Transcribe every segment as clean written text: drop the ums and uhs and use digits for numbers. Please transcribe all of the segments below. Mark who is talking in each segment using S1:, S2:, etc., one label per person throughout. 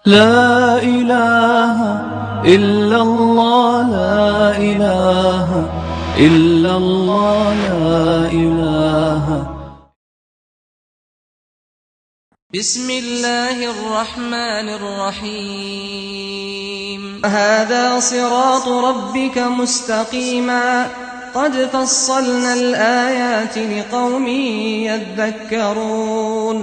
S1: لا إله إلا الله لا إله إلا الله لا إله.
S2: بسم الله الرحمن الرحيم. هذا صراط ربك مستقيما قد فصلنا الآيات لقوم يذكرون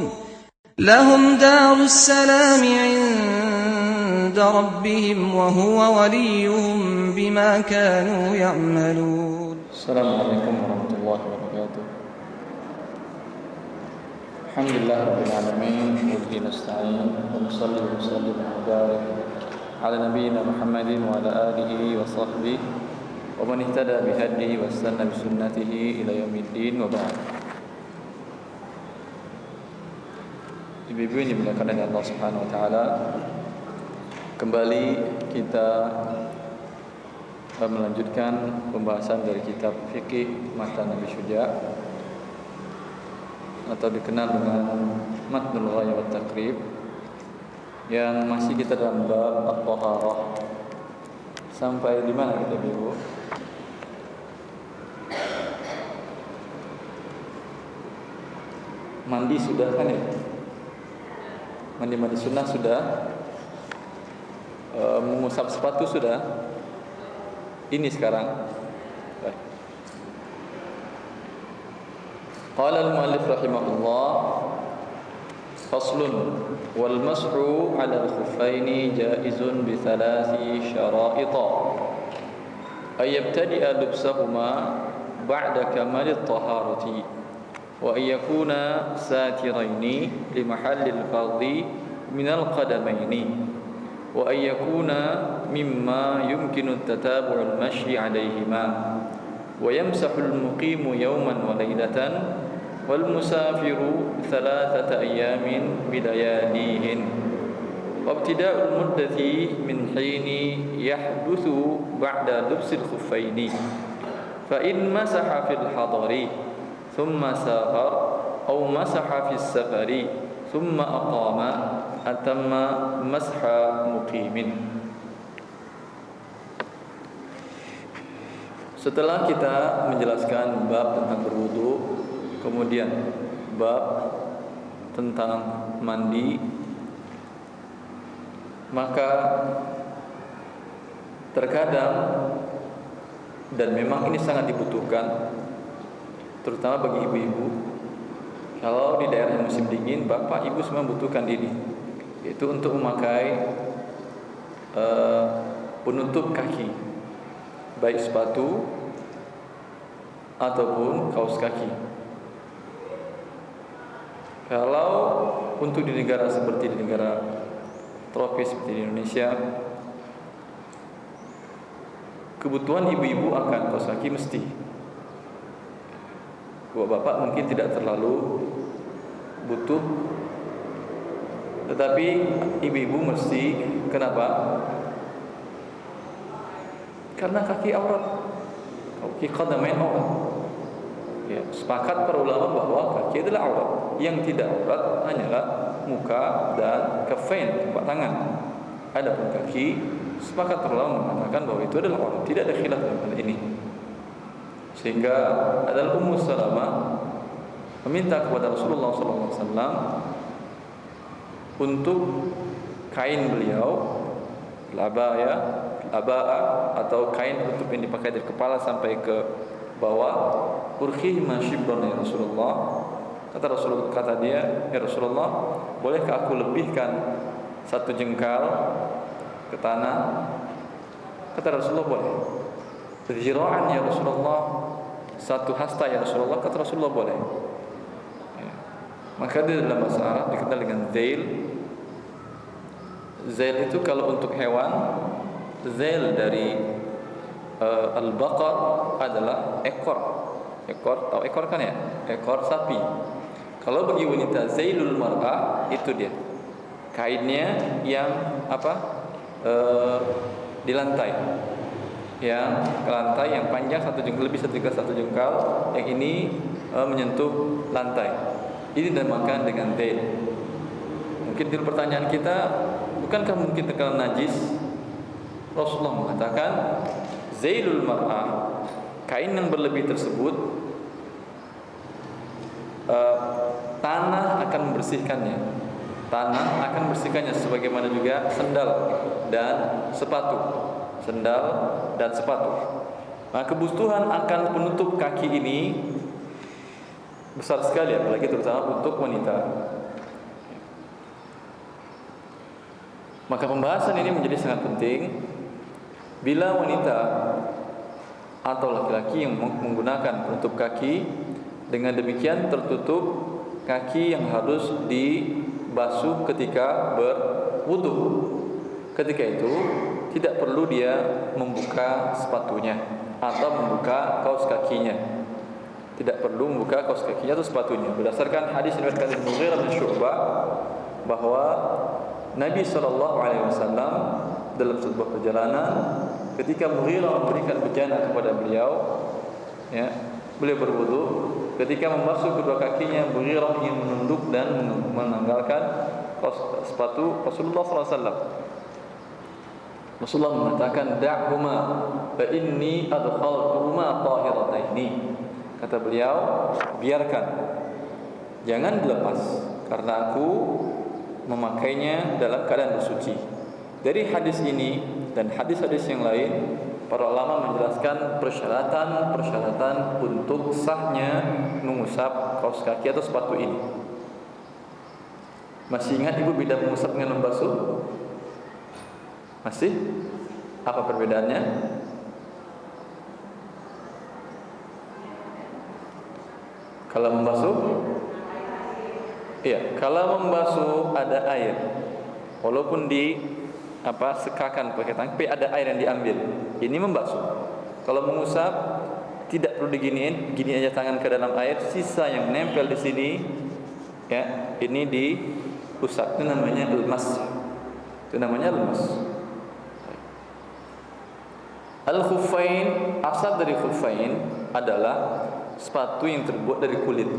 S2: لهم دار السلام عند ربهم وهو وليهم بما كانوا يعملون.
S3: السلام عليكم ورحمة الله وبركاته. الحمد لله رب العالمين وبه نستعين ونصلي ونسلم وبارك على نبينا محمد وعلى آله وصحبه ومن اهتدى بهديه واستنى بسنته إلى يوم الدين وبعد. Ibu-ibu yang dimuliakan oleh Allah Subhanahu wa taala, kembali kita melanjutkan pembahasan dari kitab Fiqih Matan Nabi Syuja atau dikenal dengan Matnul Ghaya wa Taqrib, yang masih kita dalam bab At-Taharah. Sampai di mana kita, Ibu? Mandi sudah kan ya? Mandi sunnah sudah, mengusap sepatu sudah. Ini sekarang. Qala al-mu'allif rahimahullah, faslun wal mas'u 'ala al-khuffaini jaizun bi thalathi syara'ita ay yabtadi'a lubsahuma ba'da kamal at-taharati wa yakuna satiraini li mahallil fardhi min al-qadamaini wa yakuna mimma yumkinu at-tatabu' al-mashyi 'alayhima wa yamsahu al-muqimu yawman wa laylatan wal musafiru thalathata ayyamin bilayalihin wa ibtida'u al-muddati min hini yahduthu ba'da lubsil khuffaini fa in masaha fil hadari thumma safar aw masaha fis safari thumma aqama atamma masha muqimin. Setelah kita menjelaskan bab tentang berwudu, kemudian bab tentang mandi, maka terkadang, dan memang ini sangat dibutuhkan terutama bagi ibu-ibu, kalau di daerah yang musim dingin, bapak ibu semua membutuhkan ini, yaitu untuk memakai penutup kaki, baik sepatu ataupun kaos kaki. Kalau untuk di negara seperti di negara tropis seperti di Indonesia, kebutuhan ibu-ibu akan kaos kaki mesti. Bapak mungkin tidak terlalu butuh, tetapi ibu-ibu mesti. Kenapa? Karena kaki aurat, kaki qadamain aurat. Ya, sepakat para ulama bahwa kaki adalah aurat. Yang tidak aurat hanyalah muka dan kafain, telapak tangan. Adapun kaki, sepakat para ulama mengatakan bahwa itu adalah aurat. Tidak ada khilaf dalam hal ini. Sehingga adalah Ummu Salamah meminta kepada Rasulullah SAW untuk kain beliau, abaa atau kain penutup yang dipakai dari kepala sampai ke bawah, urkhi ma shibran ya Rasulullah. Kata dia, ya Rasulullah, bolehkah aku lebihkan satu jengkal ke tanah? Kata Rasulullah, boleh. Zira'an ya Rasulullah, satu hasta ya Rasulullah. Kata Rasulullah, boleh. Ya. Maka di dalam bahasa Arab dikenal dengan zail. Zail itu kalau untuk hewan, zail dari al-baqar adalah ekor. Ekor, tahu ekor kan ya? Ekor sapi. Kalau bagi wanita, zailul mar'ah itu dia, kainnya yang di lantai, yang ke lantai, yang panjang satu jengkal, lebih satu jengkal, yang ini menyentuh lantai. Ini dinamakan dengan zail. Mungkin pertanyaan kita, bukankah mungkin terkena najis? Rasulullah mengatakan, zailul mar'ah, kain yang berlebih tersebut, tanah akan membersihkannya. Tanah akan membersihkannya, sebagaimana juga sendal dan sepatu. Sendal dan sepatu. Nah, kebutuhan akan penutup kaki ini besar sekali, apalagi terutama untuk wanita. Maka pembahasan ini menjadi sangat penting. Bila wanita atau laki-laki yang menggunakan penutup kaki, dengan demikian tertutup kaki yang harus dibasuh ketika berwudu. Ketika itu tidak perlu dia membuka sepatunya atau membuka kaos kakinya. Tidak perlu membuka kaos kakinya atau sepatunya. Berdasarkan hadis yang diriwayatkan oleh Mughirah bin Syu'bah bahwa Nabi SAW dalam sebuah perjalanan, ketika Mughirah memberikan bejana kepada beliau, ya, beliau berwudu. Ketika membasuh kedua kakinya, Mughirah ingin menunduk dan menanggalkan sepatu Rasulullah SAW. Rasulullah mengatakan, da'huma fa inni adkhaltuhuma tahirataini. Kata beliau, biarkan, jangan dilepas, karena aku memakainya dalam keadaan bersuci. Dari hadis ini dan hadis-hadis yang lain, para ulama menjelaskan persyaratan untuk sahnya mengusap kaos kaki atau sepatu ini. Masih ingat ibu beda mengusap dengan membasuh? Masih? Apa perbedaannya? Kalau membasuh? Iya, kalau membasuh ada air. Walaupun sekakan pakai tangan, tapi ada air yang diambil. Ini membasuh. Kalau mengusap tidak perlu diginiin, gini aja tangan ke dalam air, sisa yang nempel di sini, ya, ini diusap. Itu namanya ilmas. Itu namanya ilmas. Al-khuffain, asal dari khuffain adalah sepatu yang terbuat dari kulit.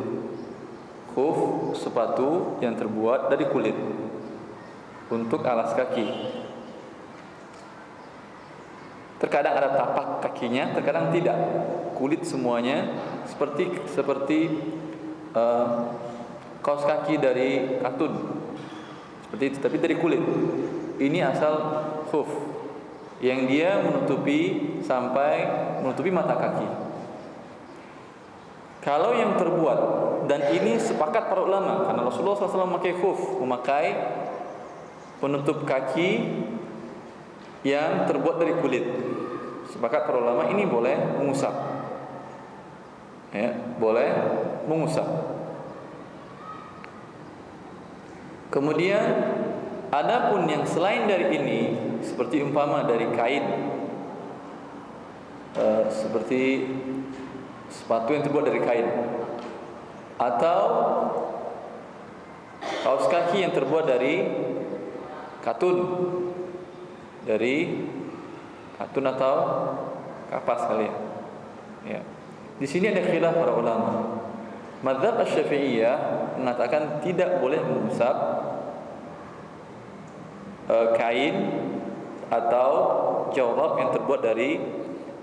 S3: Khuf, sepatu yang terbuat dari kulit untuk alas kaki. Terkadang ada tapak kakinya, terkadang tidak. Kulit semuanya, seperti kaos kaki dari katun, seperti itu, tapi dari kulit. Ini asal khuf, yang dia menutupi mata kaki. Kalau yang terbuat, dan ini sepakat para ulama, karena Rasulullah SAW memakai khuf, memakai penutup kaki yang terbuat dari kulit. Sepakat para ulama ini boleh mengusap, ya, boleh mengusap. Kemudian adapun yang selain dari ini, seperti umpama dari kain, seperti sepatu yang terbuat dari kain, atau kaos kaki yang terbuat dari katun, atau kapas kali ya. Di sini ada khilaf para ulama. Mazhab Asy-Syafi'iyah mengatakan tidak boleh mengusap kain atau jawrab yang terbuat dari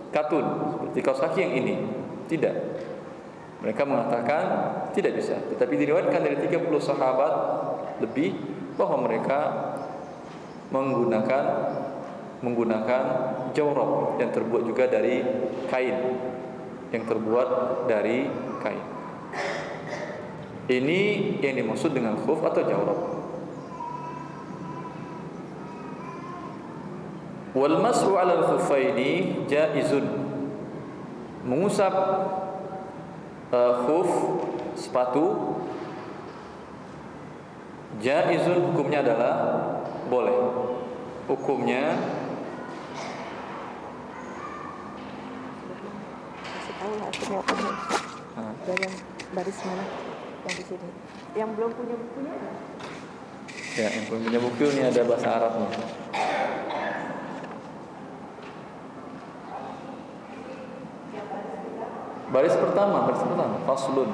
S3: katun seperti kaos kaki yang ini. Tidak. Mereka mengatakan tidak bisa. Tetapi diriwayatkan dari 30 sahabat lebih bahwa mereka menggunakan jawrab yang terbuat juga dari kain, Ini yang dimaksud dengan khuf atau jawrab. Wal mas'u 'ala al-khuffaini jaizun. Mengusap khuf, sepatu, jaizun, hukumnya adalah boleh. Hukumnya
S4: kasih tahu lah aku mau dari yang baris mana yang di sini. Yang belum punya bukunya?
S3: Ya, yang belum punya buku ini ada bahasa Arabnya. Baris pertama, faslun.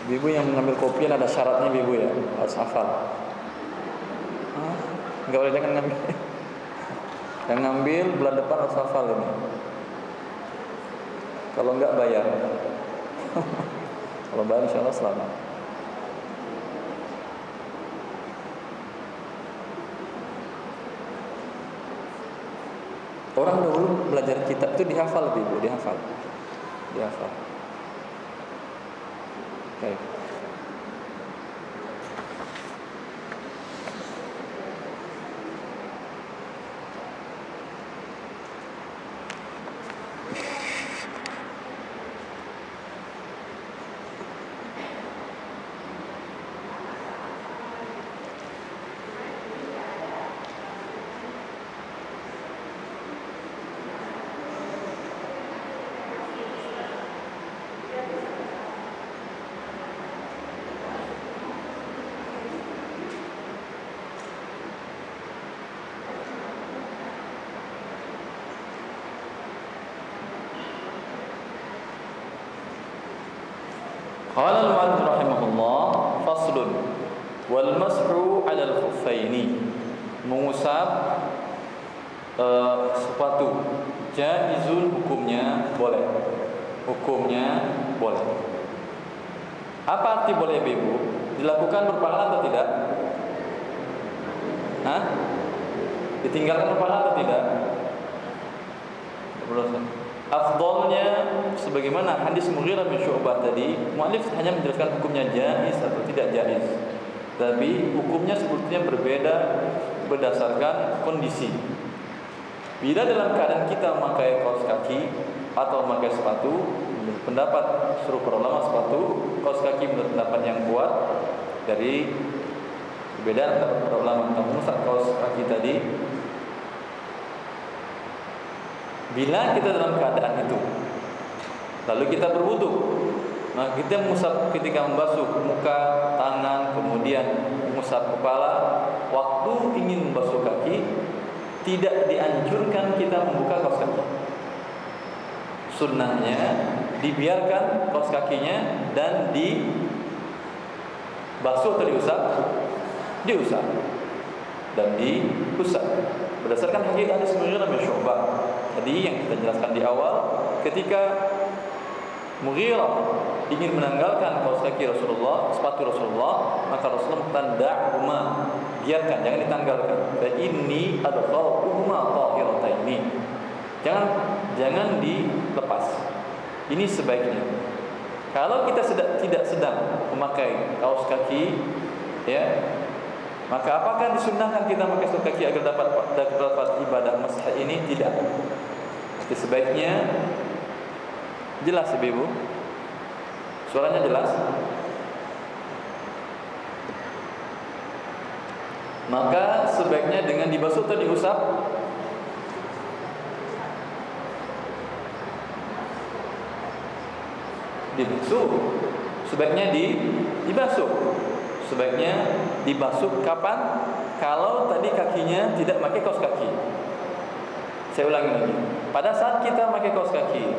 S3: Ibu yang mengambil kopian ada syaratnya ibu ya, harus hafal. Enggak boleh, jangan ngambil. Yang ngambil bulan depan harus hafal ini. Kalau enggak bayar. Kalau bayar insya Allah selamat. Orang dahulu belajar kitab itu dihafal ibu, dihafal. Baik. Qala al-mu'allif rahimahullah, faslun wal mashu 'ala al-khuffaini, mengusap sepatu jaizun, hukumnya boleh. Apa arti boleh ibu? Dilakukan berpahala atau tidak? Ditinggalkan berpahala atau tidak? Afdalnya sebagaimana hadis Mughirah bin Syu'bah tadi, mu'allif hanya menjelaskan hukumnya jaiz atau tidak jaiz. Tapi hukumnya sebetulnya berbeda berdasarkan kondisi. Bila dalam keadaan kita memakai kaos kaki atau memakai sepatu, pendapat seluruh para ulama sepatu, kaos kaki menurut pendapat yang kuat dari perbedaan pendapat para ulama tentang mengusap kaos kaki tadi. Bila kita dalam keadaan itu, lalu kita berwudu, nah kita mengusap ketika membasuh muka, tangan, kemudian mengusap kepala. Waktu ingin membasuh kaki, tidak dianjurkan kita membuka kaos kaki. Sunnahnya dibiarkan kaos kakinya dan dibasuh atau diusap dan diusap. Berdasarkan hadis hadis Mughirah bin Syu'bah tadi yang kita jelaskan di awal, ketika Mughirah ingin menanggalkan kaos kaki Rasulullah, sepatu Rasulullah, maka Rasulullah mengatakan da'huma, biarkan, jangan ditanggalkan. Fa inni adkhaltuhuma tahirataini. Jangan dilepas. Ini sebaiknya. Kalau kita tidak sedang memakai kaos kaki, ya, maka apakah disunnahkan kita memakai kaos kaki agar dapat ibadah masah ini? Tidak. Jadi sebaiknya jelas ibu. Suaranya jelas. Maka sebaiknya dengan dibasuh atau diusap? Dibasuh. Sebaiknya dibasuh. Sebaiknya dibasuh kapan? Kalau tadi kakinya tidak pakai kaos kaki. Saya ulangi lagi. Pada saat kita pakai kaos kaki,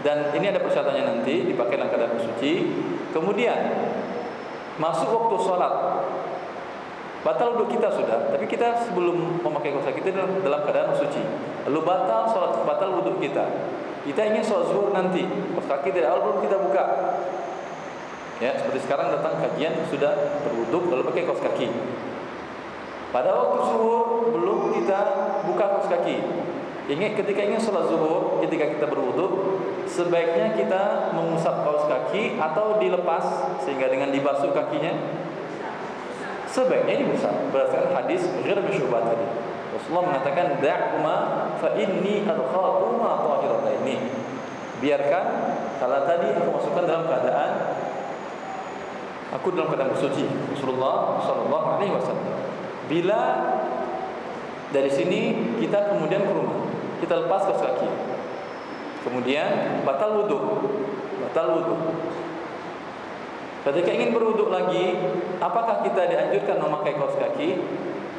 S3: dan ini ada persyaratannya nanti, dipakai dalam keadaan bersuci. Kemudian masuk waktu sholat, batal wudhu kita sudah, tapi kita sebelum memakai kaos kaki kita dalam keadaan bersuci. Lalu batal sholat, batal wudhu kita. Kita ingin sholat zuhur nanti, kaos kaki tidak belum kita buka. Ya, seperti sekarang datang kajian sudah berwudhu lalu pakai kaos kaki. Pada waktu zuhur belum kita buka kaos kaki. Ketika ingin sholat zuhur, ketika kita berwudhu, sebaiknya kita mengusap kaos kaki atau dilepas sehingga dengan dibasuh kakinya. Sebaiknya diusap berdasarkan hadis Mughirah bin Syu'bah tadi. Rasulullah mengatakan da'huma fa inni adkhaltuhuma tahirataini. Biarkan, kalau tadi aku masukkan dalam keadaan bersuci. Rasulullah sallallahu alaihi wasallam. Bila dari sini kita kemudian ke rumah, kita lepas kaos kaki. Kemudian batal wudhu. Ketika ingin berwudhu lagi, apakah kita dianjurkan memakai kaos kaki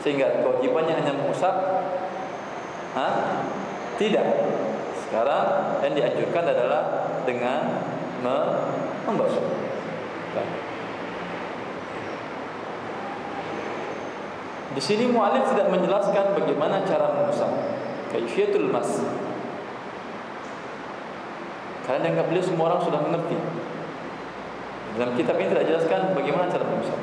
S3: sehingga kewajibannya hanya mengusap? Tidak. Sekarang yang dianjurkan adalah dengan membasuh. Di sini mu'alif tidak menjelaskan bagaimana cara mengusap, kaifiyatul mas. Karena dianggap beliau semua orang sudah mengerti. Dalam kitab ini tidak jelaskan bagaimana cara mengusap.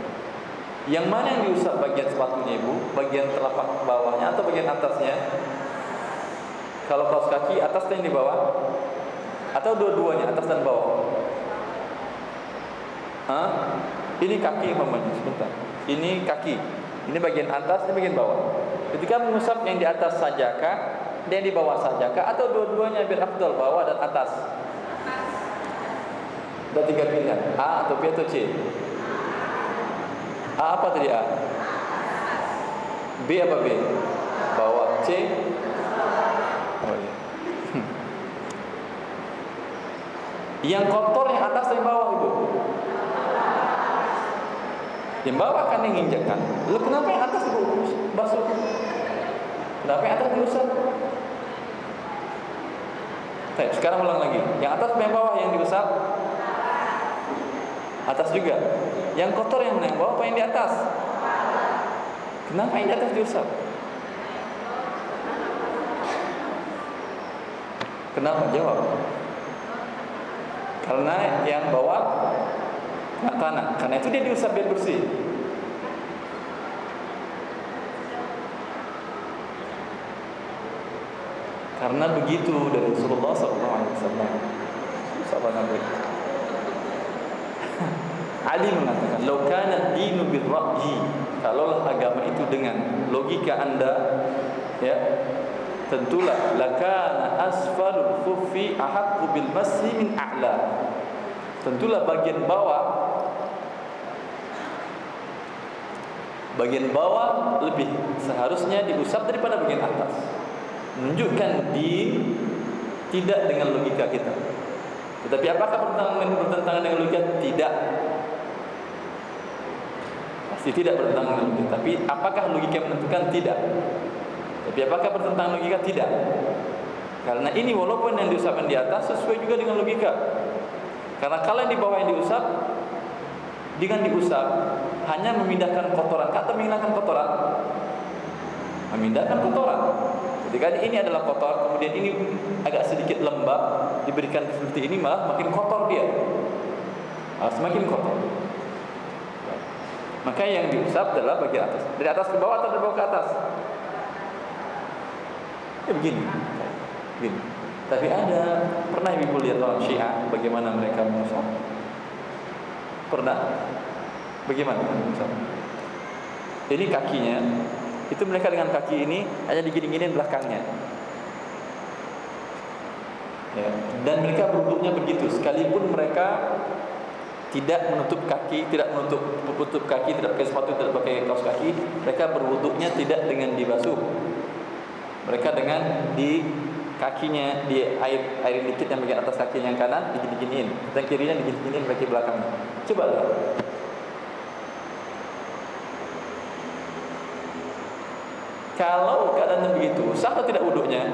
S3: Yang mana yang diusap, bagian sepatunya ibu, bagian telapak bawahnya atau bagian atasnya? Kalau kaos kaki, atas yang di bawah, atau dua-duanya, atas dan bawah? Ini kaki umpamanya, sebentar. Ini kaki, ini bagian atas, ini bagian bawah. Ketika mengusap yang di atas sajakah, dan yang di bawah sajakah, atau dua-duanya biar afdal, bawah dan atas? Ada 3 pilihan, A atau B atau C. A apa tadi A? B apa B? Bawah. C? Oh iya. Yang kotor yang atas atau yang bawah ibu? Yang bawah kan yang injakkan. Lalu kenapa yang atas ibu basuh? Kenapa yang atas diusap? Baik, sekarang ulang lagi. Yang atas atau yang bawah yang diusap? Atas juga. Yang kotor yang mana? Yang bawah apa yang di atas? Kenapa yang di atas diusap? Kenapa? Jawab. Karena yang bawah kena tanah. Karena itu dia diusap biar bersih. Karena begitu dari Rasulullah SAW. Sahabat Nabi Ali mengatakan, "Lau kana dinu bil ra'yi." Kalaulah agama itu dengan logika Anda, ya, tentulah lakana asfalul khuffi ahaqqu bil masih min a'la. Tentulah bagian bawah lebih seharusnya diusap daripada bagian atas. Menunjukkan din tidak dengan logika kita. Tetapi apakah bertentangan dengan logika? Tidak. Pasti tidak bertentangan dengan logika. Tapi apakah logika menentukan? Tidak. Tapi apakah bertentangan logika? Tidak. Karena ini walaupun yang diusapkan di atas sesuai juga dengan logika. Karena kalau yang di bawah yang diusap, dengan diusap hanya memindahkan kotoran atau menghilangkan kotoran? Memindahkan kotoran. Ketika ini adalah kotor, kemudian ini agak sedikit lembab, diberikan seperti ini malah makin kotor dia. Semakin kotor. Maka yang diusap adalah bagian atas. Dari atas ke bawah atau dari bawah ke atas? Ya begini. Tapi pernah ibu lihat orang Syiah bagaimana mereka mengusap? Pernah? Bagaimana mengusap? Ini kakinya, itu mereka dengan kaki ini hanya digini-giniin belakangnya. Ya. Dan mereka berwuduknya begitu, sekalipun mereka tidak menutup kaki, tidak menutup kaki, tidak pakai sepatu, tidak pakai kaos kaki, mereka berwuduknya tidak dengan dibasuh. Mereka dengan di kakinya, di air dikit yang bagian atas kaki yang kanan digini-giniin, dan kirinya digini-giniin bagi belakangnya. Coba lihat. Kalau keadaan begitu, sah atau tidak wuduknya?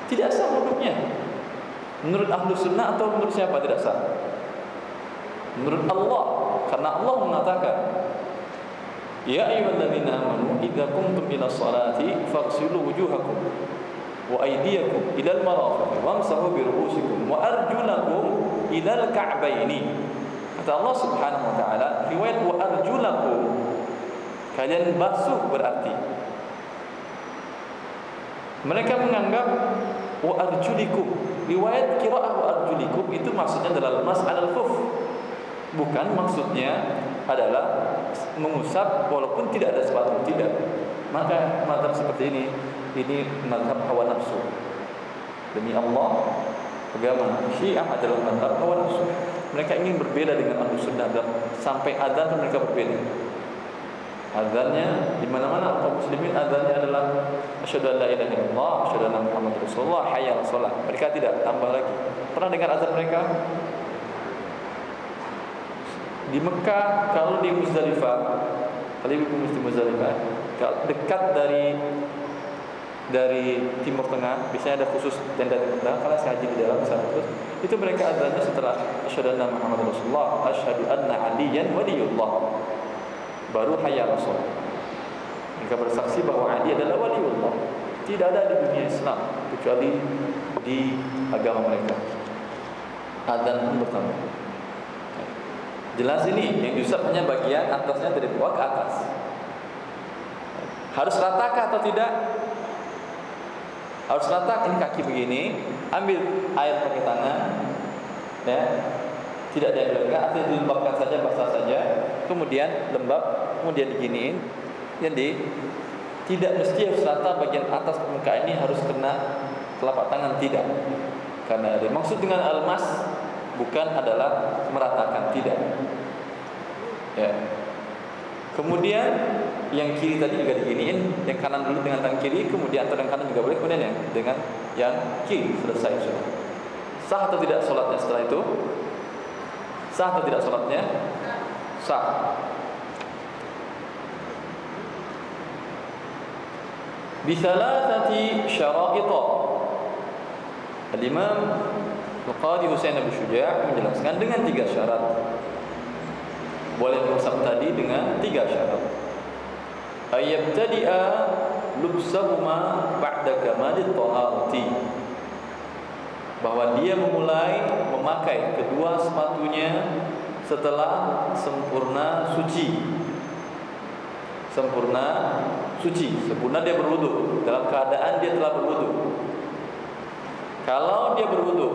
S3: Tidak sah wuduknya. Menurut ahlu sunnah atau menurut siapa tidak sah? Menurut Allah. Karena Allah mengatakan, "Ya ayyuhalladzina amanu idza qumtum ila sholati faghsilu wujuhakum wa aydiyakum ila al-marafiq wamsahu bi ru'usikum wa arjulakum ila al-ka'baini." Kata Allah Subhanahu wa taala, riwayat wa arjulakum, kalian basuh berarti. Mereka menganggap wa arjulikum, riwayat qiraah wa arjulikum itu maksudnya adalah mas alal khuf. Bukan maksudnya adalah mengusap walaupun tidak ada sepatu, tidak. Maka mazhab seperti ini mazhab hawa nafsu. Demi Allah, agama Syiah adalah mazhab hawa nafsu. Mereka ingin berbeda dengan Ahlus Sunnah, dan sampai adzan mereka berbeda. Adzannya di mana-mana kaum muslimin adzannya adalah asyhadu an la ilaha illallah, asyhadu anna muhammadar rasulullah, hayya 'alas shalah. Mereka tidak tambah lagi. Pernah dengar adzan mereka? Di Mekah, kalau di Muzdalifah, kalau ibu mesti Muzdalifah, dekat dari dari Timur Tengah, biasanya ada khusus tenda Timur Tengah karena saya haji di dalam sana terus. Itu mereka adanya setelah asyhadu anna Muhammadar Rasulullah, asyhadu anna Aliyan waliyullah. Baru hayya Rasul. Mereka bersaksi bahwa Ali adalah waliullah. Tidak ada di dunia Islam kecuali di agama mereka. Adzan pun pertama. Jelas ini yang diusap hanya bagian atasnya dari bawah ke atas. Harus ratakah atau tidak? Harus rata. Ini kaki begini, ambil air pakai tangan, ya, tidak diambil, artinya dilembabkan saja, basah saja, kemudian lembab, kemudian diginiin. Jadi tidak mesti harus rata bagian atas permukaan ini harus kena telapak tangan, tidak. Karena maksud dengan almas bukan adalah meratakan, tidak. Ya. Kemudian yang kiri tadi juga diginiin, yang kanan dulu dengan tangan kiri, kemudian atau yang kanan juga boleh, kemudian yang dengan yang kiri. Selesai sudah. Sah atau tidak sholatnya setelah itu? Sah atau tidak sholatnya? Sah. Bisalasati syara'ita. Al-Imam Al-Qadhi Husain Abu Syuja' menjelaskan dengan 3 syarat. Boleh mengusap tadi dengan 3 syarat. Ayyabtadi'a lubsahuma ba'da kamadit taharati. Bahwa dia memulai memakai kedua sepatunya setelah sempurna suci. Sempurna suci, sempurna dia berwudu, dalam keadaan dia telah berwudu. Kalau dia berwudu,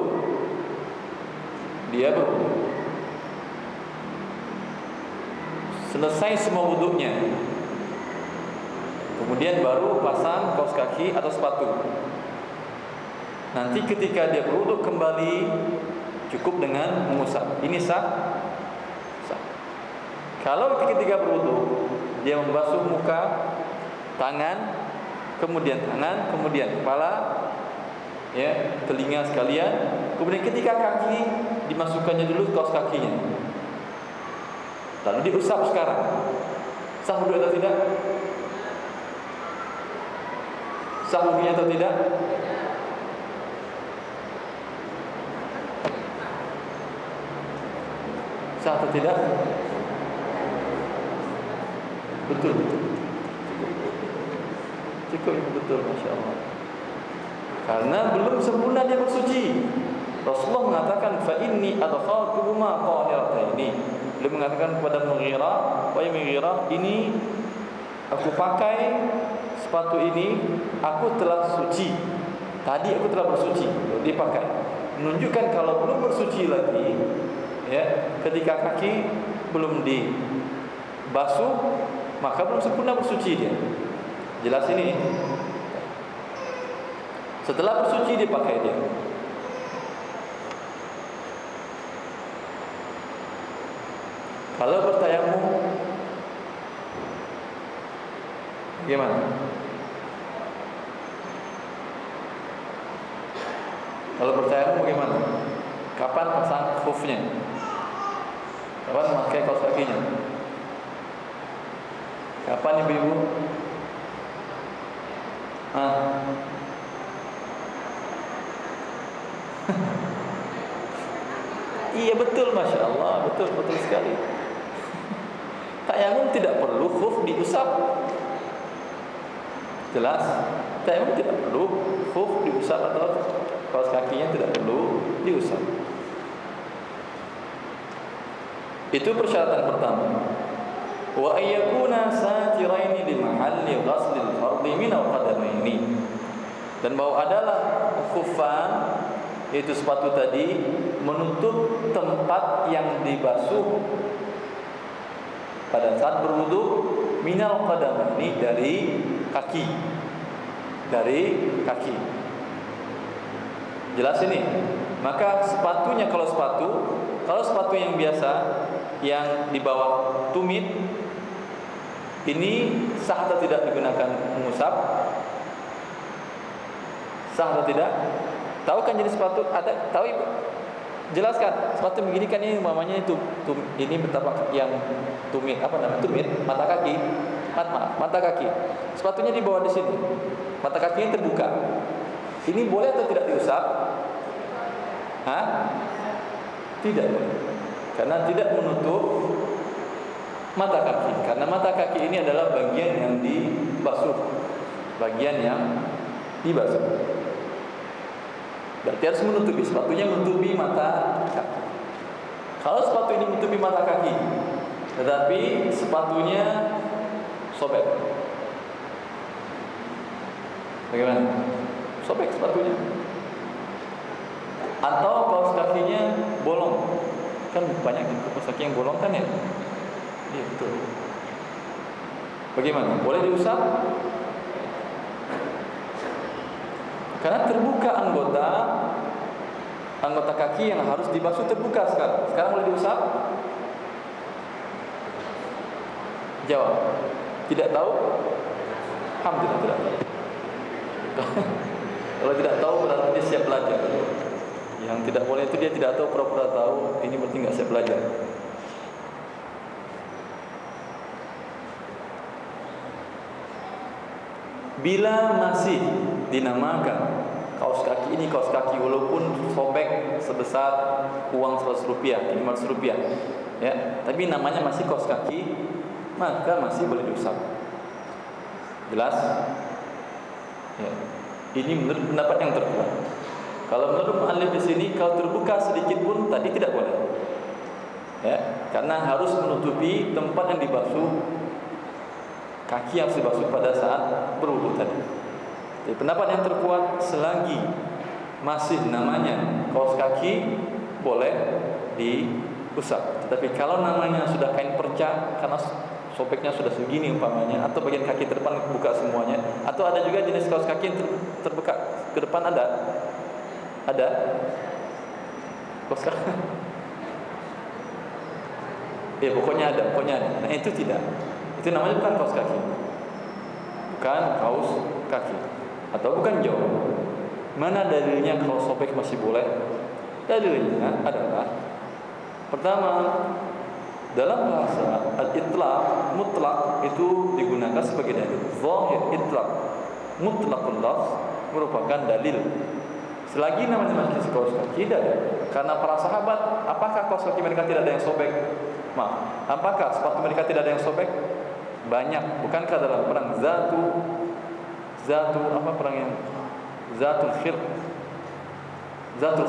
S3: selesai semua wudunya, kemudian baru pasang kaos kaki atau sepatu. Nanti ketika dia berwudu kembali, cukup dengan mengusap. Ini sah? Sah. Kalau ketika berwudu dia membasuh muka, tangan, kemudian kepala, ya, telinga sekalian. Kemudian ketika kaki dimasukkannya dulu kaos kakinya, lalu diusap sekarang. Sah wudu atau tidak? Sah wudunya atau tidak? Sah atau tidak? Betul. Cukup betul, Masya Allah. Karena belum sempurna dia bersuci. Rasulullah mengatakan fa inni adkhaltuhuma qahirataini. Beliau mengatakan kepada Mughirah, wahai Mughirah, ini aku pakai sepatu ini, aku telah suci. Tadi aku telah bersuci, dipakai. Menunjukkan kalau belum bersuci lagi, ya, ketika kaki belum dibasuh, maka belum sempurna bersuci dia. Jelas ini. Setelah bersuci dipakai dia. Kalau bertayamum gimana? Kalau bertayamum bagaimana? Kapan pasang khufnya? Kapan memakai kaos kakinya? Kapan ibu-ibu? Iya betul, Masya Allah, betul sekali. Tayamum tidak perlu khuf diusap. Jelas? Tayamum tidak perlu khuf diusap atau kaos kakinya tidak perlu diusap. Itu persyaratan pertama. Wa ayyakuna satiraini li mahalli ghaslil fardhi min al-qadamaini. Dan bahwa adalah khufan, yaitu sepatu tadi, menutup tempat yang dibasuh pada saat berwudu minal qadamaini, dari kaki. Jelas ini? Maka sepatunya, kalau sepatu yang biasa yang di bawah tumit ini sah atau tidak digunakan mengusap? Sah atau tidak? Tahu kan jenis sepatu? Ada? Tahu ibu? Jelaskan. Sepatu begini kan ini namanya itu ini betapa yang tumit, apa namanya? Tumit mata kaki. mata kaki. Sepatunya di bawah di sini. Mata kakinya terbuka. Ini boleh atau tidak diusap? Tidak boleh. Karena tidak menutup mata kaki. Karena mata kaki ini adalah bagian yang dibasuh. Bagian yang dibasuh. Berarti harus menutupi, sepatunya menutupi mata kaki. Kalau sepatu ini menutupi mata kaki, tetapi sepatunya sobek, bagaimana? Sobek sepatunya. Atau kaos kakinya bolong. Kan banyak kaos kaki yang bolong kan ya? Iya betul. Bagaimana? Boleh diusap? Karena terbuka anggota kaki yang harus dibasuh terbuka sekarang. Sekarang boleh diusap? Jawab. Tidak tahu? Alhamdulillah tidak tahu. Kalau tidak tahu berarti dia siap belajar. Yang tidak boleh itu dia tidak tahu, pura-pura tahu. Ini berarti nggak siap belajar. Bila masih dinamakan kaos kaki ini kaos kaki walaupun sobek sebesar uang 100 rupiah, 500 rupiah, ya, tapi namanya masih kaos kaki, maka masih boleh diusap. Jelas? Ya. Ini menurut pendapat yang terkuat. Kalau menurut mu'allif di sini, kalau terbuka sedikit pun tadi tidak boleh, ya, karena harus menutupi tempat yang dibasuh. Kaki yang harus dibasuh pada saat berwudu tadi. Jadi pendapat yang terkuat, selagi masih namanya kaos kaki boleh diusap. Tetapi kalau namanya sudah kain perca, karena sobeknya sudah segini umpamanya, atau bagian kaki depan buka semuanya, atau ada juga jenis kaos kaki yang terbuka ke depan, ada kaos kaki. Ya pokoknya ada. Nah itu tidak. Itu namanya bukan kaos kaki. Bukan kaos kaki. Atau bukan jawab. Mana dalilnya kalau sobek masih boleh? Dalilnya adalah, pertama, dalam bahasa al-itlaq, mutlak itu digunakan sebagai dalil. Zahir itlaq, mutlaqul lafz merupakan dalil. Selagi namanya masih kaos kaki tidak ada. Karena para sahabat, apakah kaos kaki mereka tidak ada yang sobek? Apakah sepatu mereka tidak ada yang sobek? Banyak. Bukankah dalam perang Zatul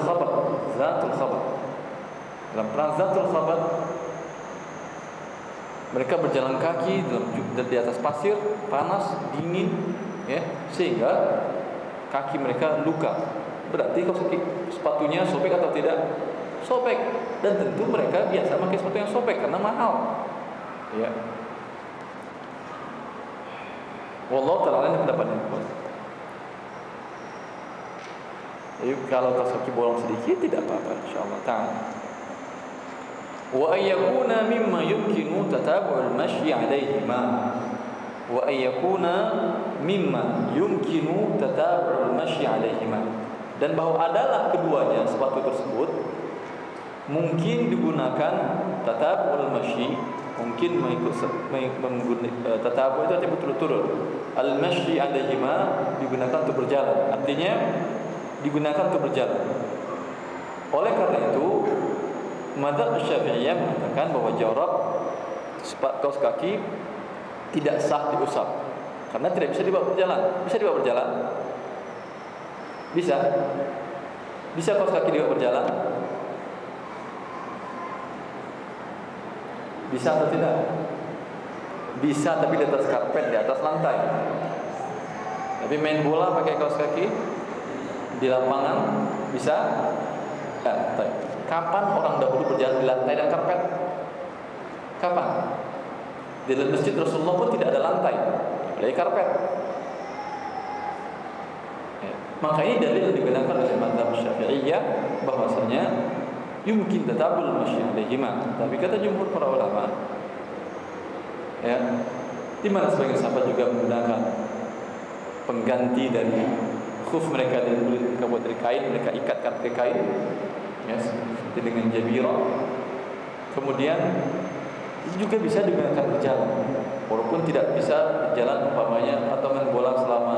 S3: Khabat. Dalam perang Zatul Khabat, mereka berjalan kaki di atas pasir, panas, dingin, ya, sehingga kaki mereka luka. Berarti kaos kaki sepatunya sobek atau tidak? Sobek. Dan tentu mereka biasa pakai sepatu yang sobek karena mahal. Ya. Wallahu ta'ala ini pendapatnya. Jadi kalau kaos kaki bolong sedikit tidak apa-apa insyaallah ta'ala. Wa ayyakuna mimma yumkinu tatabu'ul masyi 'alaihima. Wa ayyakuna mimma yumkinu tatabu'ul masyi 'alaihima. Dan bahwa adalah keduanya sepatu tersebut mungkin digunakan tatabu'ul masyi, mungkin menggunakan tatabu' itu artinya berturut-turut. Al-masyi 'alaihima digunakan untuk berjalan. Artinya digunakan untuk berjalan. Oleh karena itu, mazhab Syafi'iyah mengatakan bahwa jorab kaos kaki tidak sah diusap karena tidak bisa dibawa berjalan. Bisa dibawa berjalan? Bisa. Bisa kaos kaki dibawa berjalan? Bisa atau tidak? Bisa, tapi di atas karpet, di atas lantai. Tapi main bola pakai kaos kaki di lapangan bisa? Kapan orang dahulu berjalan di lantai dan karpet? Kapan? Di dalam masjid Rasulullah pun tidak ada lantai, ada karpet. Maka ini dalil yang digunakan oleh mazhab Syafi'iyah bahwasanya yumkin tatabul masyi 'alaihima. Tapi kata jumhur para ulama, ya, di mana sebagian sahabat juga menggunakan pengganti dari khuf mereka dari kulit mereka buat dari kain, mereka ikatkan pakai kain, ya, seperti dengan jabirah. Kemudian itu juga bisa digunakan berjalan. Walaupun tidak bisa berjalan umpamanya atau main bola selama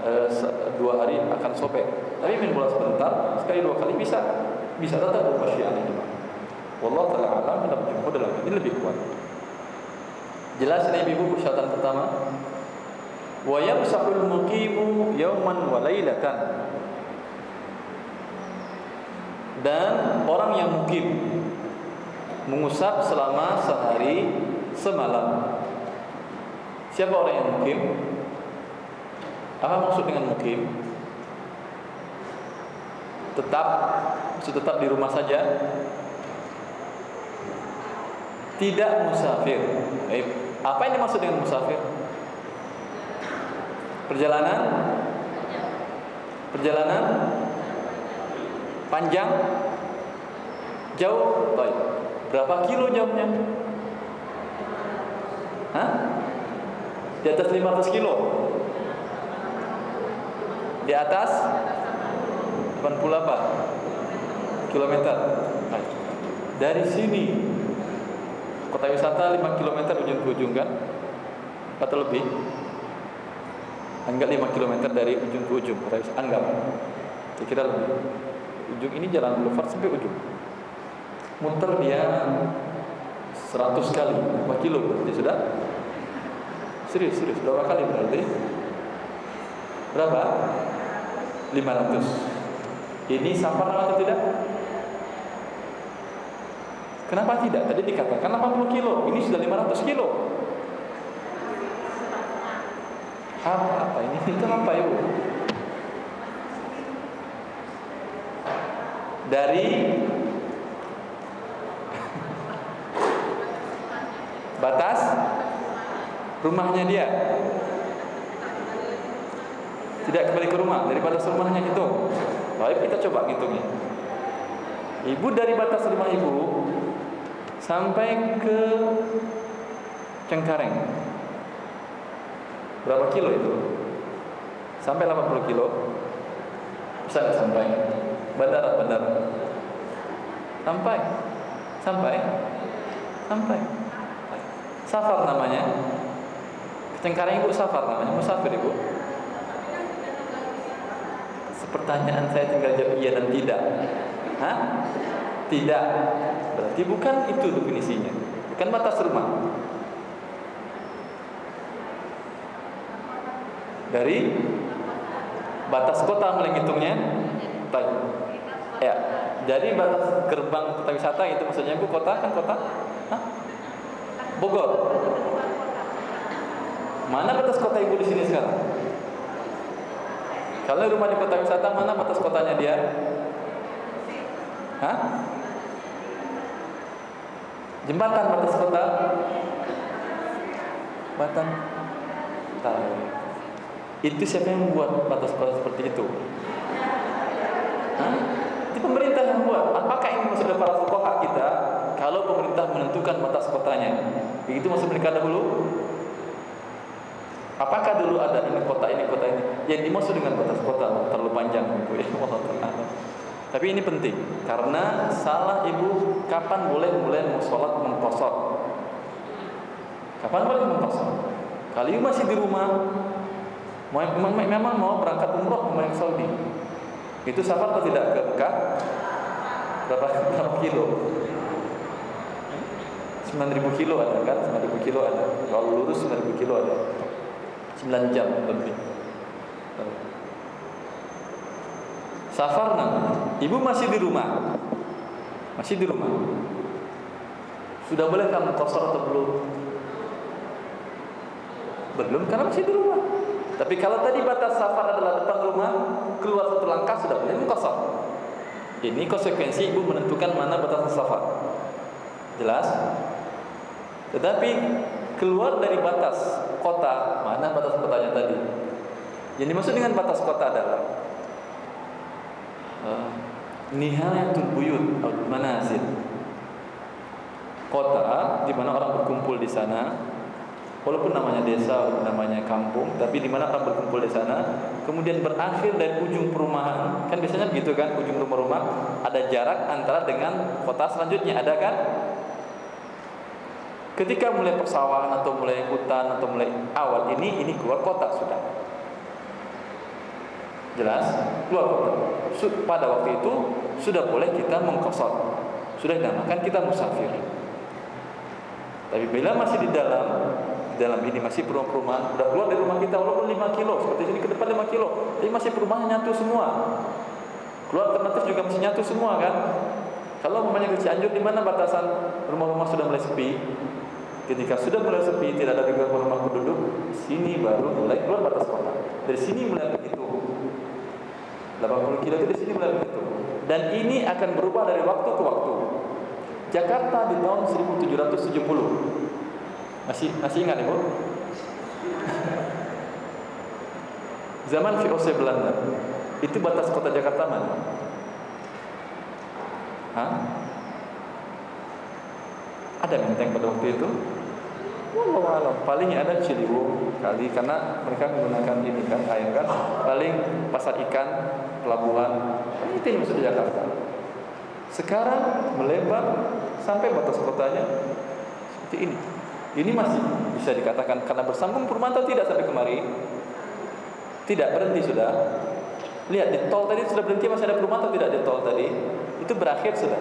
S3: 2 hari akan sobek, tapi main bola sebentar, sekali 2 kali bisa tetap bermasyia ini. Wallahu taala alam, kita berjumpa dalam ini lebih kuat. Jelas ini ibu persyaratan pertama. Wa yamsahul muqimu yawman wa lailatan. Dan orang yang mukim mengusap selama sehari semalam. Siapa orang yang mukim? Apa maksud dengan mukim? Tetap di rumah saja, tidak musafir. Apa yang dimaksud dengan musafir? Perjalanan panjang, jauh. Baik. Berapa kilo jauhnya? Hah? Di atas 500 kilo? Di atas 88 kilometer. Baik. Dari sini kota wisata 5 km ujung ke ujung kan? Atau lebih? Anggap 5 km dari ujung ke ujung kota wisata. Anggap. Kira-kira lebih. Ujung ini jalan boulevard sampai ujung. Muter dia 100 kali. Berapa kilo berarti sudah? Serius. Berapa kali berarti? Berapa? 500. Ini safar atau tidak? Kenapa tidak? Tadi dikatakan 80 kilo, ini sudah 500 kilo. Apa ini? Itu apa ya? Dari batas rumahnya dia, tidak kembali ke rumah, dari batas rumahnya itu. Baik, kita coba ngitungnya. Ibu dari batas rumah ibu sampai ke Cengkareng, berapa kilo itu? Sampai 80 kilo? Bisa nggak sampai? Bandara. Sampai. Safar namanya. Cengkareng ibu safar namanya, musafir ibu. Pertanyaan saya tinggal jawab iya dan tidak. Hah? Tidak. Berarti bukan itu definisinya. Bukan batas rumah. Dari batas kota mulai ngitungnya. Baik. Ya. Jadi batas gerbang kota wisata itu maksudnya ibu kota kan kota? Hah? Bogor. Mana batas kota ibu di sini sekarang? Kalau rumah di kota wisata, mana batas kotanya dia? Hah? Jembatan batas kota? Jembatan? Tahu. Itu siapa yang membuat batas kota seperti itu? Hah? Itu pemerintah yang buat. Apakah ini maksud para fuqaha kita? Kalau pemerintah menentukan batas kotanya, begitu maksud mereka dahulu? Apakah dulu ada ini kota ini? Yang dimaksud dengan batas kota terlalu panjang ibu ya. Tapi ini penting karena salah ibu kapan boleh mulai sholat mengqashar. Kapan boleh mengqashar? Kalau ibu masih di rumah, memang mau berangkat umroh ke Saudi, itu safar atau tidak ke Mekah? Berapa kilo? 9.000 kilo ada kan? 9.000 kilo ada. Kalau lurus 9.000 kilo ada. 9 jam lebih. Safar namanya. Ibu masih di rumah. Sudah boleh kamu qashar atau belum? Belum karena masih di rumah. Tapi kalau tadi batas safar adalah depan rumah, keluar satu langkah sudah boleh qashar. Ini konsekuensi ibu menentukan mana batas safar. Jelas? Tetapi keluar dari batas kota, mana batas kotanya tadi? Yang dimaksud dengan batas kota adalah nihayatul buyut atau manazil. Kota di mana orang berkumpul di sana, walaupun namanya desa, walaupun namanya kampung, tapi di mana orang berkumpul di sana, kemudian berakhir dari ujung perumahan. Kan biasanya begitu kan, ujung rumah-rumah ada jarak antara dengan kota selanjutnya, ada kan? Ketika mulai persawahan atau mulai hutan atau mulai awal ini keluar kota sudah. Jelas? Keluar kota. Pada waktu itu sudah boleh kita mengqasar. Sudah dinamakan kita musafir. Tapi bila masih di dalam ini masih perumahan, sudah keluar dari rumah kita walaupun 5 kilo, seperti sini ke depan 5 kilo, tapi masih perumahan nyatu semua. Keluar alternatif juga masih nyatu semua kan? Kalau umpamanya ke Cianjur, di mana batasan rumah-rumah sudah mulai sepi? Ketika sudah mulai sepi, tidak ada lagi rumah penduduk, sini baru mulai keluar batas kota. Dari sini mulai begitu. 80 kilo itu di sini mulai begitu. Dan ini akan berubah dari waktu ke waktu. Jakarta di tahun 1770. Masih ingat Ibu? Zaman VOC Belanda. Itu batas kota Jakarta mana? Hah? Ada Menteng pada waktu itu? Wallahu alam. Paling ada Ciliwung kali, karena mereka menggunakan ini kan air kan. Paling pasar ikan, pelabuhan. Itu yang masuk di Jakarta. Sekarang melebar sampai batas kotanya seperti ini. Ini masih bisa dikatakan karena bersambung perumahan atau tidak sampai kemari? Tidak, berhenti sudah. Lihat di tol tadi sudah berhenti, masih ada perumahan atau tidak di tol tadi? Itu berakhir sudah.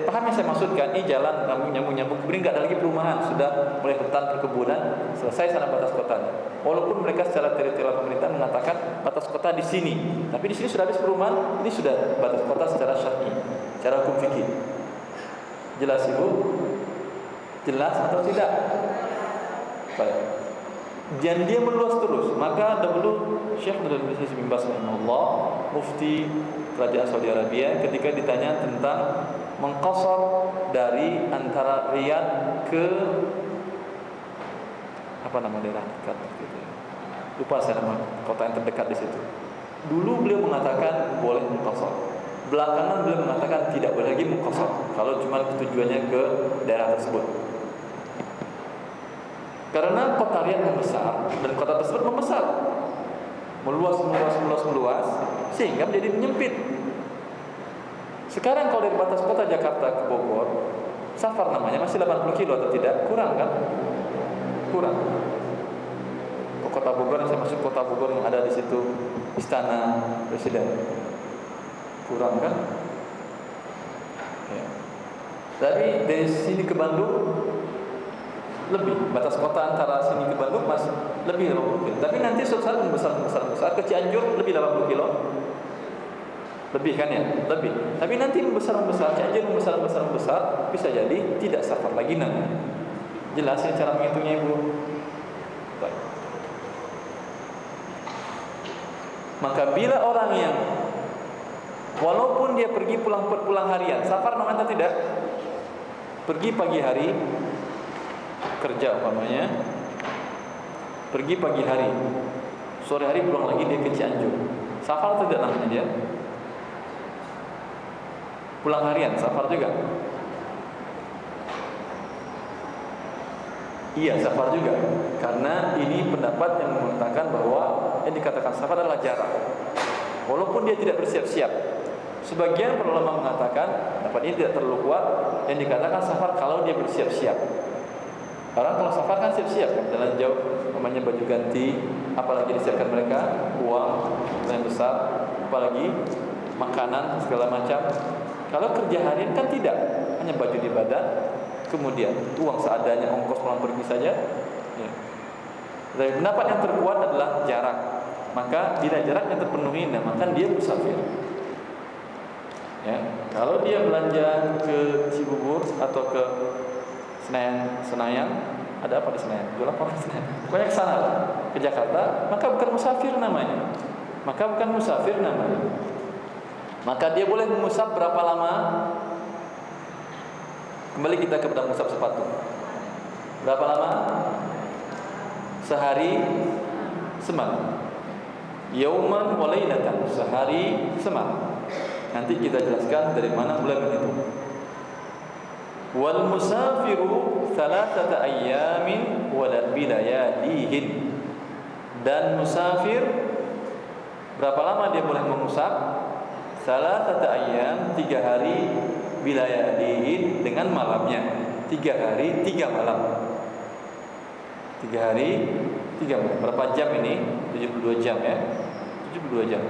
S3: Paham yang saya maksudkan? Ini jalan nyambung-nyambung, kemudian nggak ada lagi perumahan, sudah mulai hutan perkebunan, selesai sana batas kotanya. Walaupun mereka secara teritorial pemerintah mengatakan batas kota di sini, tapi di sini sudah habis perumahan, ini sudah batas kota secara syar'i, secara hukum fikih. Jelas Ibu? Jelas atau tidak? Baik. Dan dia meluas terus. Maka dahulu Syekh Abdul Aziz bin Baz rahimahullah, mufti kerajaan Saudi Arabia, ketika ditanya tentang mengqasar dari antara Riyadh ke apa nama daerah dekat gitu. Lupa saya nama kota yang terdekat di situ. Dulu beliau mengatakan boleh mengqasar. Belakangan beliau mengatakan tidak boleh lagi mengqasar kalau cuma tujuannya ke daerah tersebut. Karena kota Riyadh membesar dan kota tersebut membesar, meluas sehingga menjadi menyempit. Sekarang kalau dari batas kota Jakarta ke Bogor, safar namanya masih 80 kilo atau tidak? Kurang kan? Kurang. Ke kota Bogor, yang saya maksud kota Bogor yang ada di situ Istana Presiden. Kurang kan? Ya. Dari sini ke Bandung lebih, batas kota antara sini ke Bandung masih lebih 80 kilo. Tapi nanti suatu saat membesar ke Cianjur lebih 80 kilo. Lebih kan ya? Lebih. Tapi nanti membesar Cianjur membesar, bisa jadi tidak safar lagi namanya. Jelas ya cara menghitungnya Ibu? Baik. Maka bila orang yang walaupun dia pergi pulang harian, safar namanya tidak? Pergi pagi hari kerja umpamanya, pergi pagi hari, sore hari pulang lagi dia ke Cianjur, safar atau tidak namanya dia? Pulang harian, safar juga? Iya, safar juga. Karena ini pendapat yang mengatakan bahwa yang dikatakan safar adalah jarak, walaupun dia tidak bersiap-siap. Sebagian para ulama mengatakan pendapat ini tidak terlalu kuat, yang dikatakan safar kalau dia bersiap-siap. Orang kalau safar kan siap-siap kan, jalan jauh, namanya baju ganti, apalagi disiapkan mereka uang yang besar, apalagi makanan segala macam. Kalau kerja harian kan tidak, hanya baju di badan, kemudian uang seadanya, ongkos pulang pergi saja. Ya. Dari pendapat yang terkuat adalah jarak. Maka bila jaraknya terpenuhi, maka dia musafir. Ya, kalau dia belanja ke Cibubur atau ke Senayan, ada apa di Senayan? Jual apa di Senayan? Pokoknya ke sana, ke Jakarta, maka bukan musafir namanya. Maka dia boleh mengusap berapa lama? Kembali kita kepada mengusap sepatu. Berapa lama? Sehari semalam. Yauman wa lailatan, sehari semalam. Nanti kita jelaskan dari mana mulai menghitung. Wal musafiru thalathata ayyamin wa bilayalihin. Dan musafir berapa lama dia boleh mengusap? Thalathata ayyam, 3 hari, bilayalihin dengan malamnya. 3 hari 3 malam. 3 hari 3 malam. Berapa jam ini? 72 jam ya. 72 jam.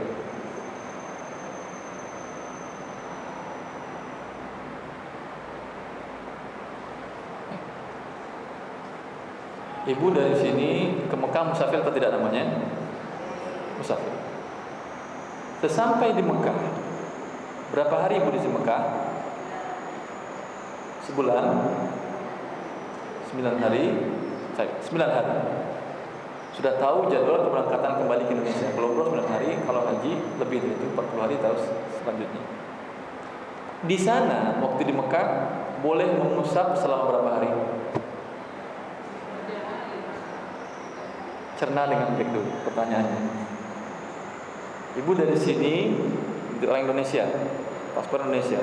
S3: Ibu dari sini ke Mekah musafir atau tidak namanya? Musafir. Sesampai di Mekah, berapa hari ibu di Mekah? Sebulan, 9 hari, 9 hari. Sudah tahu jadwal keberangkatan kembali ke Indonesia. Kalau umroh 9 hari, kalau haji lebih dari itu 40 hari terus selanjutnya. Di sana waktu di Mekah boleh mengusap selama berapa hari? Cerna dengan baik dulu pertanyaannya. Ibu dari sini orang Indonesia, paspor Indonesia,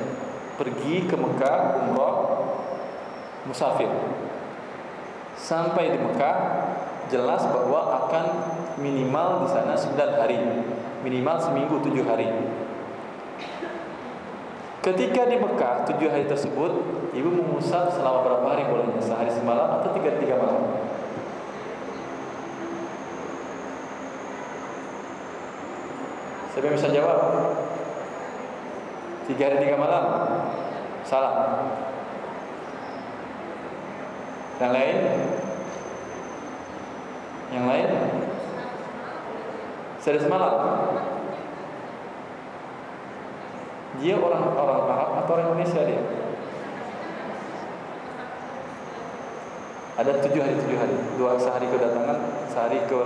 S3: pergi ke Mekah umroh musafir. Sampai di Mekah jelas bahwa akan minimal di sana 9 hari, minimal seminggu 7 hari. Ketika di Mekah 7 hari tersebut, ibu mengusap selama berapa hari bolehnya? Sehari semalam atau 3 malam? Siapa yang bisa jawab? 3 hari 3 malam? Salah. Yang lain? Yang lain? Sehari semalam? Dia orang Arab atau orang Indonesia dia? Ada 7 hari 7 hari. 2 sehari kedatangan, sehari ke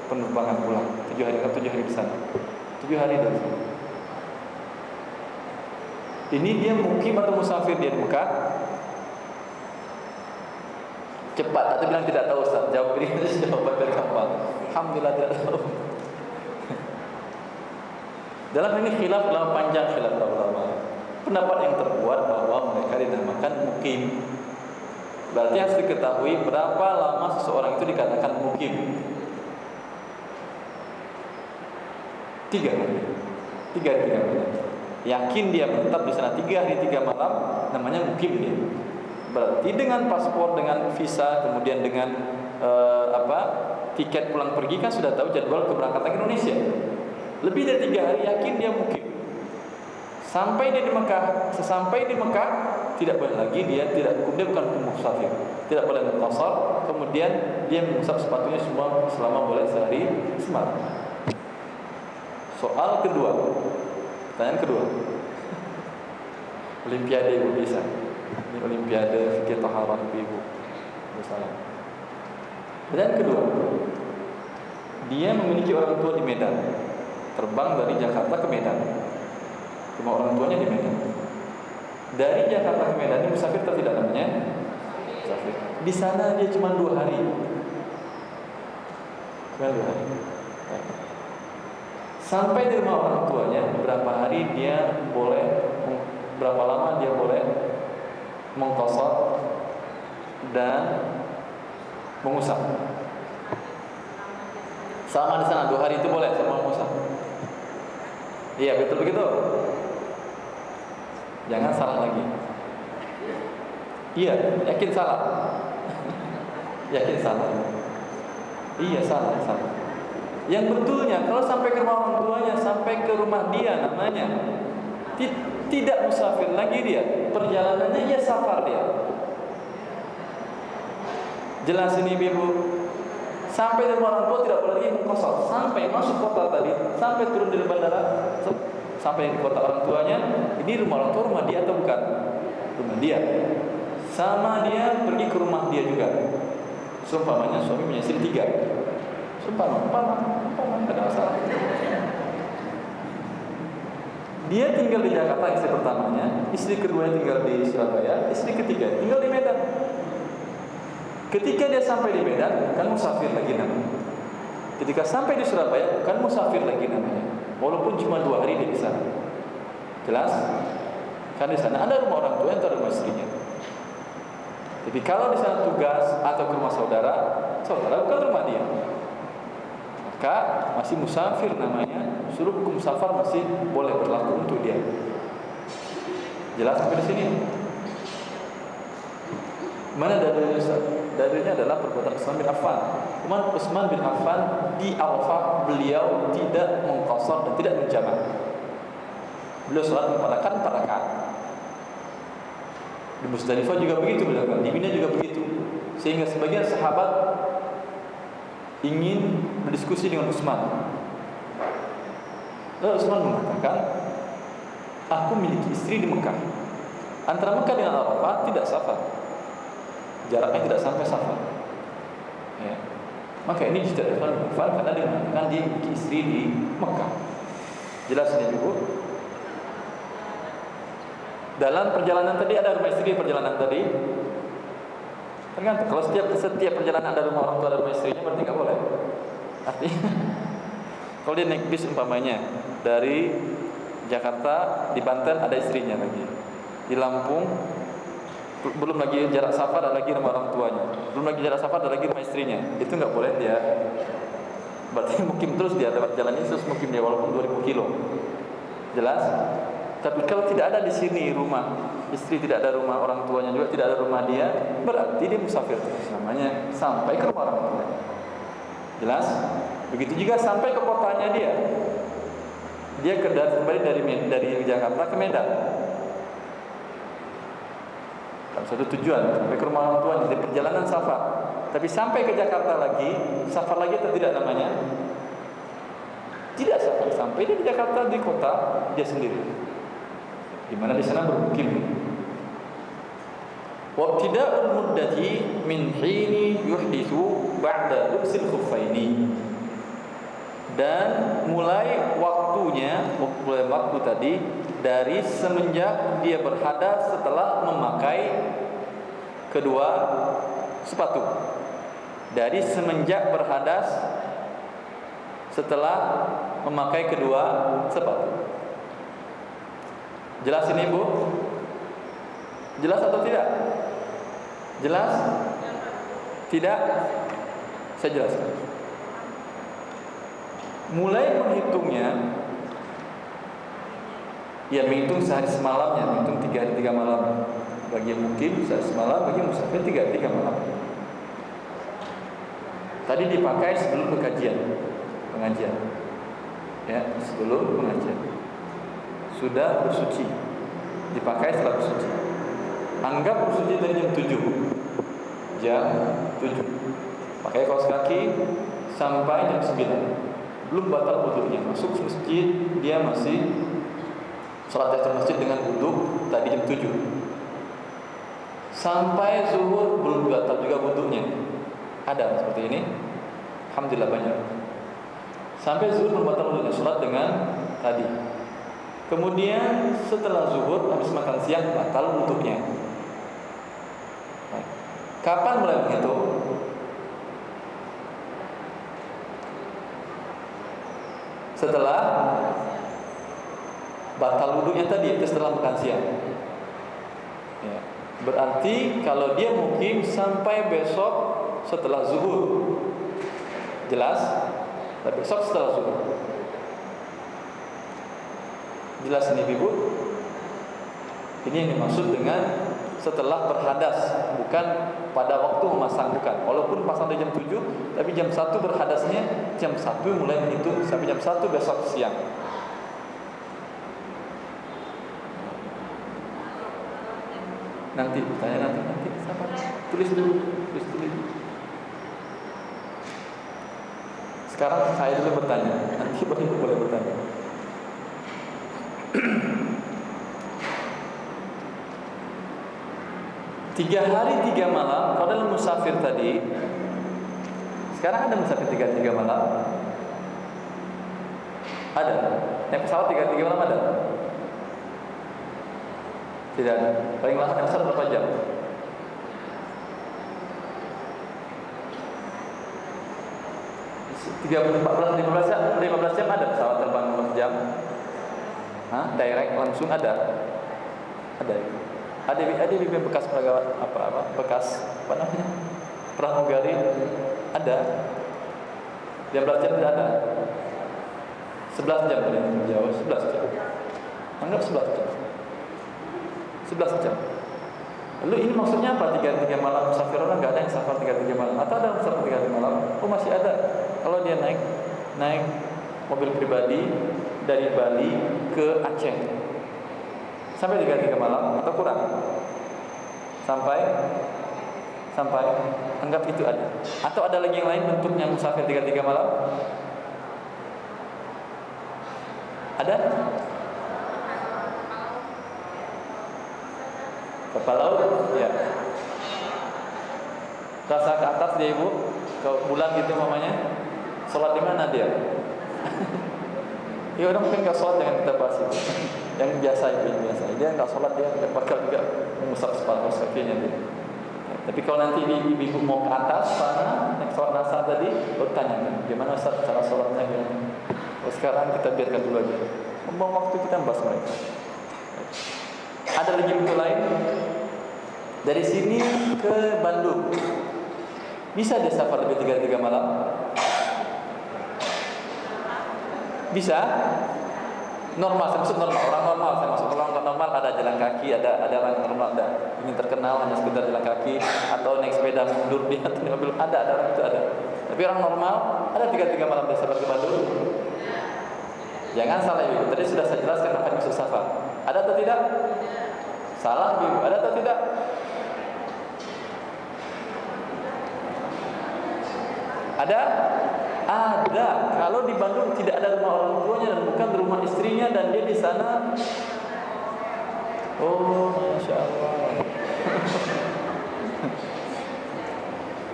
S3: penerbangan pulang. 7 hari di sana. 7 hari dari sana. Ini dia mukim atau musafir dia di Mekah? Cepat atau bilang tidak tahu Ustaz? Jawab ini jawaban dari gampang. Alhamdulillah tidak tahu. Dalam ini khilaf dalam panjang khilaf ulama. Pendapat yang terkuat bahwa mereka dinamakan mukim. Berarti harus diketahui berapa lama seseorang itu dikatakan mukim. 3 hari 3 malam. Yakin dia menetap di sana 3 hari 3 malam, namanya mukim dia. Berarti dengan paspor, dengan visa, kemudian dengan tiket pulang pergi kan sudah tahu jadwal keberangkatan ke Indonesia. Lebih dari 3 hari yakin dia mukim. Sampai dia di Mekah, sesampai di Mekah tidak boleh lagi dia bukan musafir, tidak boleh qasar, kemudian dia mengusap sepatunya semua selama boleh sehari semalam. Soal kedua, pertanyaan kedua. Olimpiade ibu bisa. Ini olimpiade fikih taharah ibu. Misalnya. Pertanyaan kedua. Dia memiliki orang tua di Medan. Terbang dari Jakarta ke Medan. Rumah orang tuanya di Medan. Dari Jakarta ke Medan ini musafir atau tidak namanya? Musafir. Di sana dia cuma 2 hari. Cuma 2 hari. Sampai di rumah orang tuanya, berapa hari dia boleh, berapa lama dia boleh mengkosor dan mengusap. Sama di sana 2 hari itu boleh sama mengusap. Iya betul begitu. Jangan salah lagi. Iya, yakin salah. Yakin salah. Iya salah. Yang betulnya kalau sampai ke rumah orang tuanya, sampai ke rumah dia namanya tidak musafir lagi dia. Perjalanannya ya safar dia. Jelas ini ibu. Sampai di rumah orang tua tidak boleh lagi mengkosor. Sampai masuk kota tadi, sampai turun dari bandara, sampai di kota orang tuanya, ini rumah orang tua, rumah dia atau bukan? Rumah dia. Sama dia pergi ke rumah dia juga. Seumpamanya suami punya istri 3. Umpama, tidak masalah. Dia tinggal di Jakarta istri pertamanya, istri kedua tinggal di Surabaya, istri ketiga tinggal di Medan. Ketika dia sampai di Medan, bukan musafir lagi namanya. Ketika sampai di Surabaya, bukan musafir lagi namanya. Walaupun cuma 2 hari dia di sana. Jelas? Karena di sana ada rumah orang tua atau rumah istrinya. Jadi kalau di sana tugas atau ke rumah saudara bukan rumah dia. Maka masih musafir namanya, suruh hukum safar masih boleh berlaku untuk dia. Jelas sampai di sini? Mana dalilnya Ustaz? Dalilnya adalah perbuatan Utsman bin Affan. Utsman bin Affan di Arafah beliau tidak mengqasar dan tidak menjamak. Beliau salat mengatakan 4 rakaat. Di Musdalifah juga begitu beliau, di Mina juga begitu. Sehingga sebagian sahabat ingin berdiskusi dengan Utsman. Lalu Utsman mengatakan, aku memiliki istri di Mekah. Antara Mekah dengan Arafah tidak safar, jaraknya tidak sampai safar. Ya. Maka ini tidak Utsman karena dia mengatakan dia memiliki istri di Mekah. Jelas ini Ibu. Dalam perjalanan tadi ada rumah istri perjalanan tadi. Tergantung. Kalau setiap perjalanan ada rumah orang tua, ada rumah istrinya, berarti nggak boleh. Artinya, kalau dia naik bis umpamanya dari Jakarta di Banten ada istrinya lagi, di Lampung belum lagi jarak safar ada lagi rumah orang tuanya, belum lagi jarak safar ada lagi rumah istrinya, itu nggak boleh dia. Berarti mukim terus dia lewat jalan ini terus mukim dia walaupun 2000 kilo. Jelas? Tapi kalau tidak ada di sini rumah istri, tidak ada rumah orang tuanya juga, tidak ada rumah dia, berarti dia musafir terus namanya sampai ke rumah orang tuanya. Jelas? Begitu juga sampai ke kotanya dia. Dia kembali dari Jakarta ke Medan. Dalam satu tujuan sampai ke rumah orang tuanya di perjalanan safar. Tapi sampai ke Jakarta lagi, safar lagi atau tidak namanya? Tidak safar, sampai dia di Jakarta di kota dia sendiri. Di mana di sana bermukim. Wabtida'ul muddati min hini yuhdithu ba'da lubsil khuffaini. Dan mulai waktunya, mulai waktu tadi dari semenjak dia berhadas setelah memakai kedua sepatu. Dari semenjak berhadas setelah memakai kedua sepatu. Jelas ini Bu? Jelas atau tidak? Jelas? Tidak? Saya jelaskan. Mulai menghitungnya, ya menghitung sehari semalamnya, menghitung 3 hari 3 malam. Bagi yang mukim sehari semalam, bagi yang musafir 3 hari 3 malam. Tadi dipakai sebelum pengajian. Ya, sebelum pengajian. Sudah bersuci, dipakai setelah bersuci. Anggap bersuci dari jam 7. Jam 7. Pakai kaos kaki sampai jam 9. Belum batal wudunya. Masuk masjid dia masih salat tahiyyatul masjid dengan wudu tadi jam 7. Sampai zuhur belum batal juga wudunya. Ada seperti ini. Alhamdulillah banyak. Sampai zuhur belum batal wudunya, salat dengan tadi. Kemudian setelah zuhur habis makan siang batal wudunya. Kapan mulai menghitung? Setelah batal wudunya tadi, itu setelah makan siang. Ya. Berarti kalau dia mukim sampai besok setelah zuhur. Jelas? Besok setelah zuhur. Jelas ini Ibu? Ini yang dimaksud dengan setelah berhadas, bukan pada waktu memasang, bukan. Walaupun pasang dari jam 7, tapi jam 1 berhadasnya, jam 1 mulai menghitung sampai jam 1 besok siang. Nanti tanya nanti sabar. Tulis dulu. Sekarang saya dulu bertanya, nanti baru boleh bertanya. 3 hari 3 malam. Kalau dalam musafir tadi, sekarang ada musafir 3 hari 3 malam? Ada. Naik pesawat 3 hari 3 malam ada? Tidak ada. Paling lama kan berapa jam? 15 jam ada pesawat terbang 15 jam. Direct langsung ada. Ada di bekas bekas apa namanya? Pramugari ada. 15 jam tidak ada. 11 jam paling jauh, 11 jam. Anggap 11 jam. 11 jam. Lalu ini maksudnya apa 3 malam musafir? Orang nggak ada yang safar 3 malam, atau ada yang safar 3 malam? Oh masih ada. Kalau dia naik mobil pribadi dari Bali ke Aceh sampai 3 malam atau kurang? Sampai anggap itu ada. Atau ada lagi yang lain bentuknya musafir 3 malam? Ada? Kapal laut, ya. Rasa ke atas dia ibu, ke bulan gitu mamanya. Sholat di mana dia? Ya orang mungkin nggak sholat, jangan kita bahas itu. Yang biasa itu, yang biasa. Dia nggak sholat, dia nggak bakal juga mengusap sepatu kakinya dia. Tapi kalau nanti ibu mau ke atas sana, yang sholat nasa tadi, baru tanyakan, gimana Ustaz cara sholatnya gimana? Sekarang kita biarkan dulu aja. Membuang waktu kita membahas mereka. Ada lagi bentuk lain. Dari sini ke Bandung, bisa dia safar lebih 3 malam? Bisa? Normal, saya maksud normal, orang normal, saya maksud orang normal ada jalan kaki, ada orang normal, ada ingin terkenal hanya sekedar jalan kaki atau naik sepeda mundur di atas mobil, ada orang itu ada. Tapi orang normal ada 3 malam dia safar ke Bandung. Jangan salah ibu, tadi sudah saya jelaskan apa yang maksud safar. Ada atau tidak? Salah ibu, ada atau tidak? Ada? Ada. Kalau di Bandung tidak ada rumah orang tuanya dan bukan rumah istrinya dan dia di sana. Oh, masya Allah.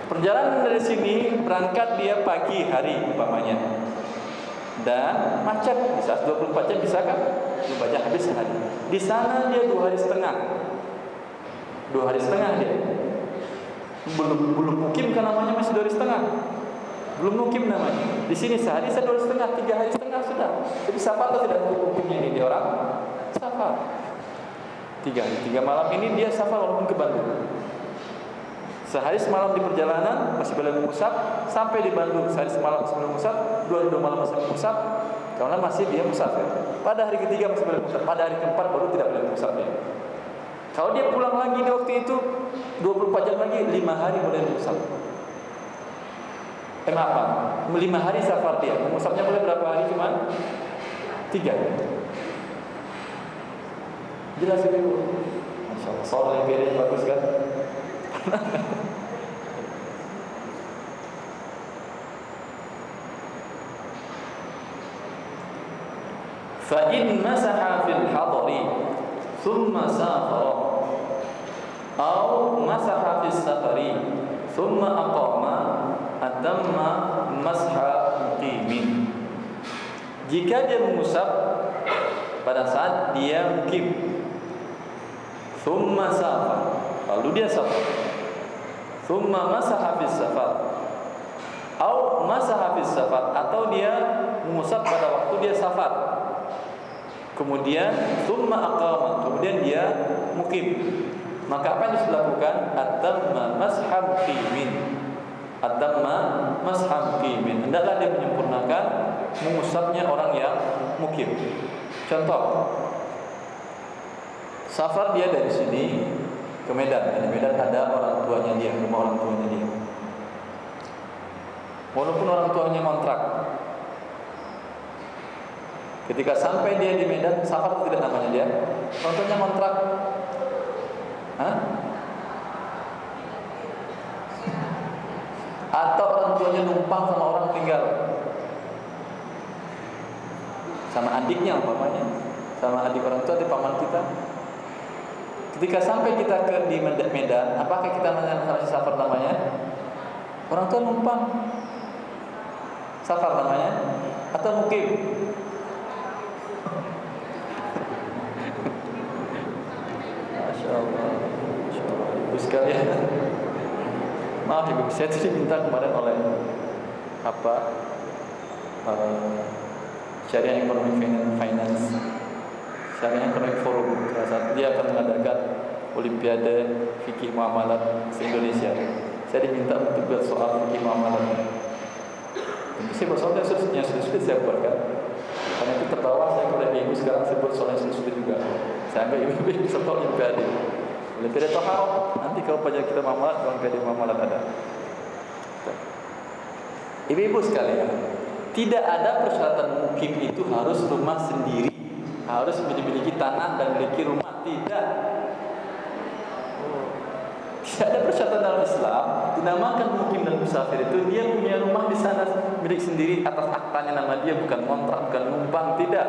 S3: Perjalanan dari sini berangkat dia pagi hari umpamanya. Dan macet bisa 24 jam bisa kan? 24 jam habis sehari. Di sana dia 2 hari setengah. 2 hari setengah dia. Belum mukim kan namanya masih 2 hari setengah. Belum mukim namanya. Di sini sehari 2 hari setengah, 3 hari setengah sudah. Jadi safar atau tidak hukumnya ini dia orang? Safar. 3 hari 3 malam ini dia safar walaupun ke Bandung. Sehari semalam di perjalanan masih boleh musaf sampai di Bandung. Sehari semalam sebelum musaf, 2 malam masih musaf, karena masih dia musafir. Pada hari ketiga masih boleh musaf. Pada hari keempat baru tidak boleh musaf dia. Kalau dia pulang lagi di waktu itu 24 jam lagi, 5 hari boleh musaf. Kenapa? 5 hari safar dia. Musafnya boleh berapa hari cuman? 3. Jelas itu. Masya Allah. Soal yang bagus kan? Fa'in masaha fil hadari thumma safara atau masaha fil safari thumma aqama atamma masha muqimin. Jika dia mengusap pada saat dia mukim, thumma safar, lalu dia safar, thumma masaha fis safar atau masaha fis safar, atau dia mengusap pada waktu dia safar, kemudian thumma aqama, kemudian dia mukim, maka apa yang harus dilakukan? Atamma masha muqimin, atamma masha muqimin, hendaklah dia menyempurnakan mengusapnya orang yang mukim. Contoh, safar dia dari sini ke Medan. Di Medan ada orang tuanya dia, rumah orang tuanya dia. Walaupun orang tuanya kontrak, ketika sampai dia di Medan, safar tidak namanya dia. Orang tuanya kontrak. Hah? Atau orang tuanya numpang sama orang tinggal, sama adiknya umpamanya, sama adik orang tua, di paman kita. Ketika sampai kita di Medan, apakah kita masih safar namanya? Orang tua numpang, safar namanya, atau mukim? Masya Allah, Masya Allah. Ibu sekalian, maaf ibu, saya tadi minta kemarin oleh Syariah Economic Finance, Syariah Economic Forum, saat dia akan mengadakan Olimpiade Fikih Muamalat se-Indonesia. Saya diminta untuk buat soal fikih muamalat. Tentu saya buat soal yang sudah saya buat kan. Karena itu tertawa saya kepada ibu, sekarang saya buat soal yang sudah juga. Saya ambil ibu peserta Olimpiade. Olimpiade Toharoh, nanti kalau pelajar kita muamalat, Olimpiade muamalat ada. Ibu-ibu sekalian, tidak ada persyaratan mukim itu harus rumah sendiri, harus memiliki tanah dan memiliki rumah. Tidak. Tidak ada persyaratan dalam Islam. Dinamakan mukim dan musafir itu dia punya rumah di sana milik sendiri, atas aktanya nama dia, bukan kontrak, bukan numpang. Tidak.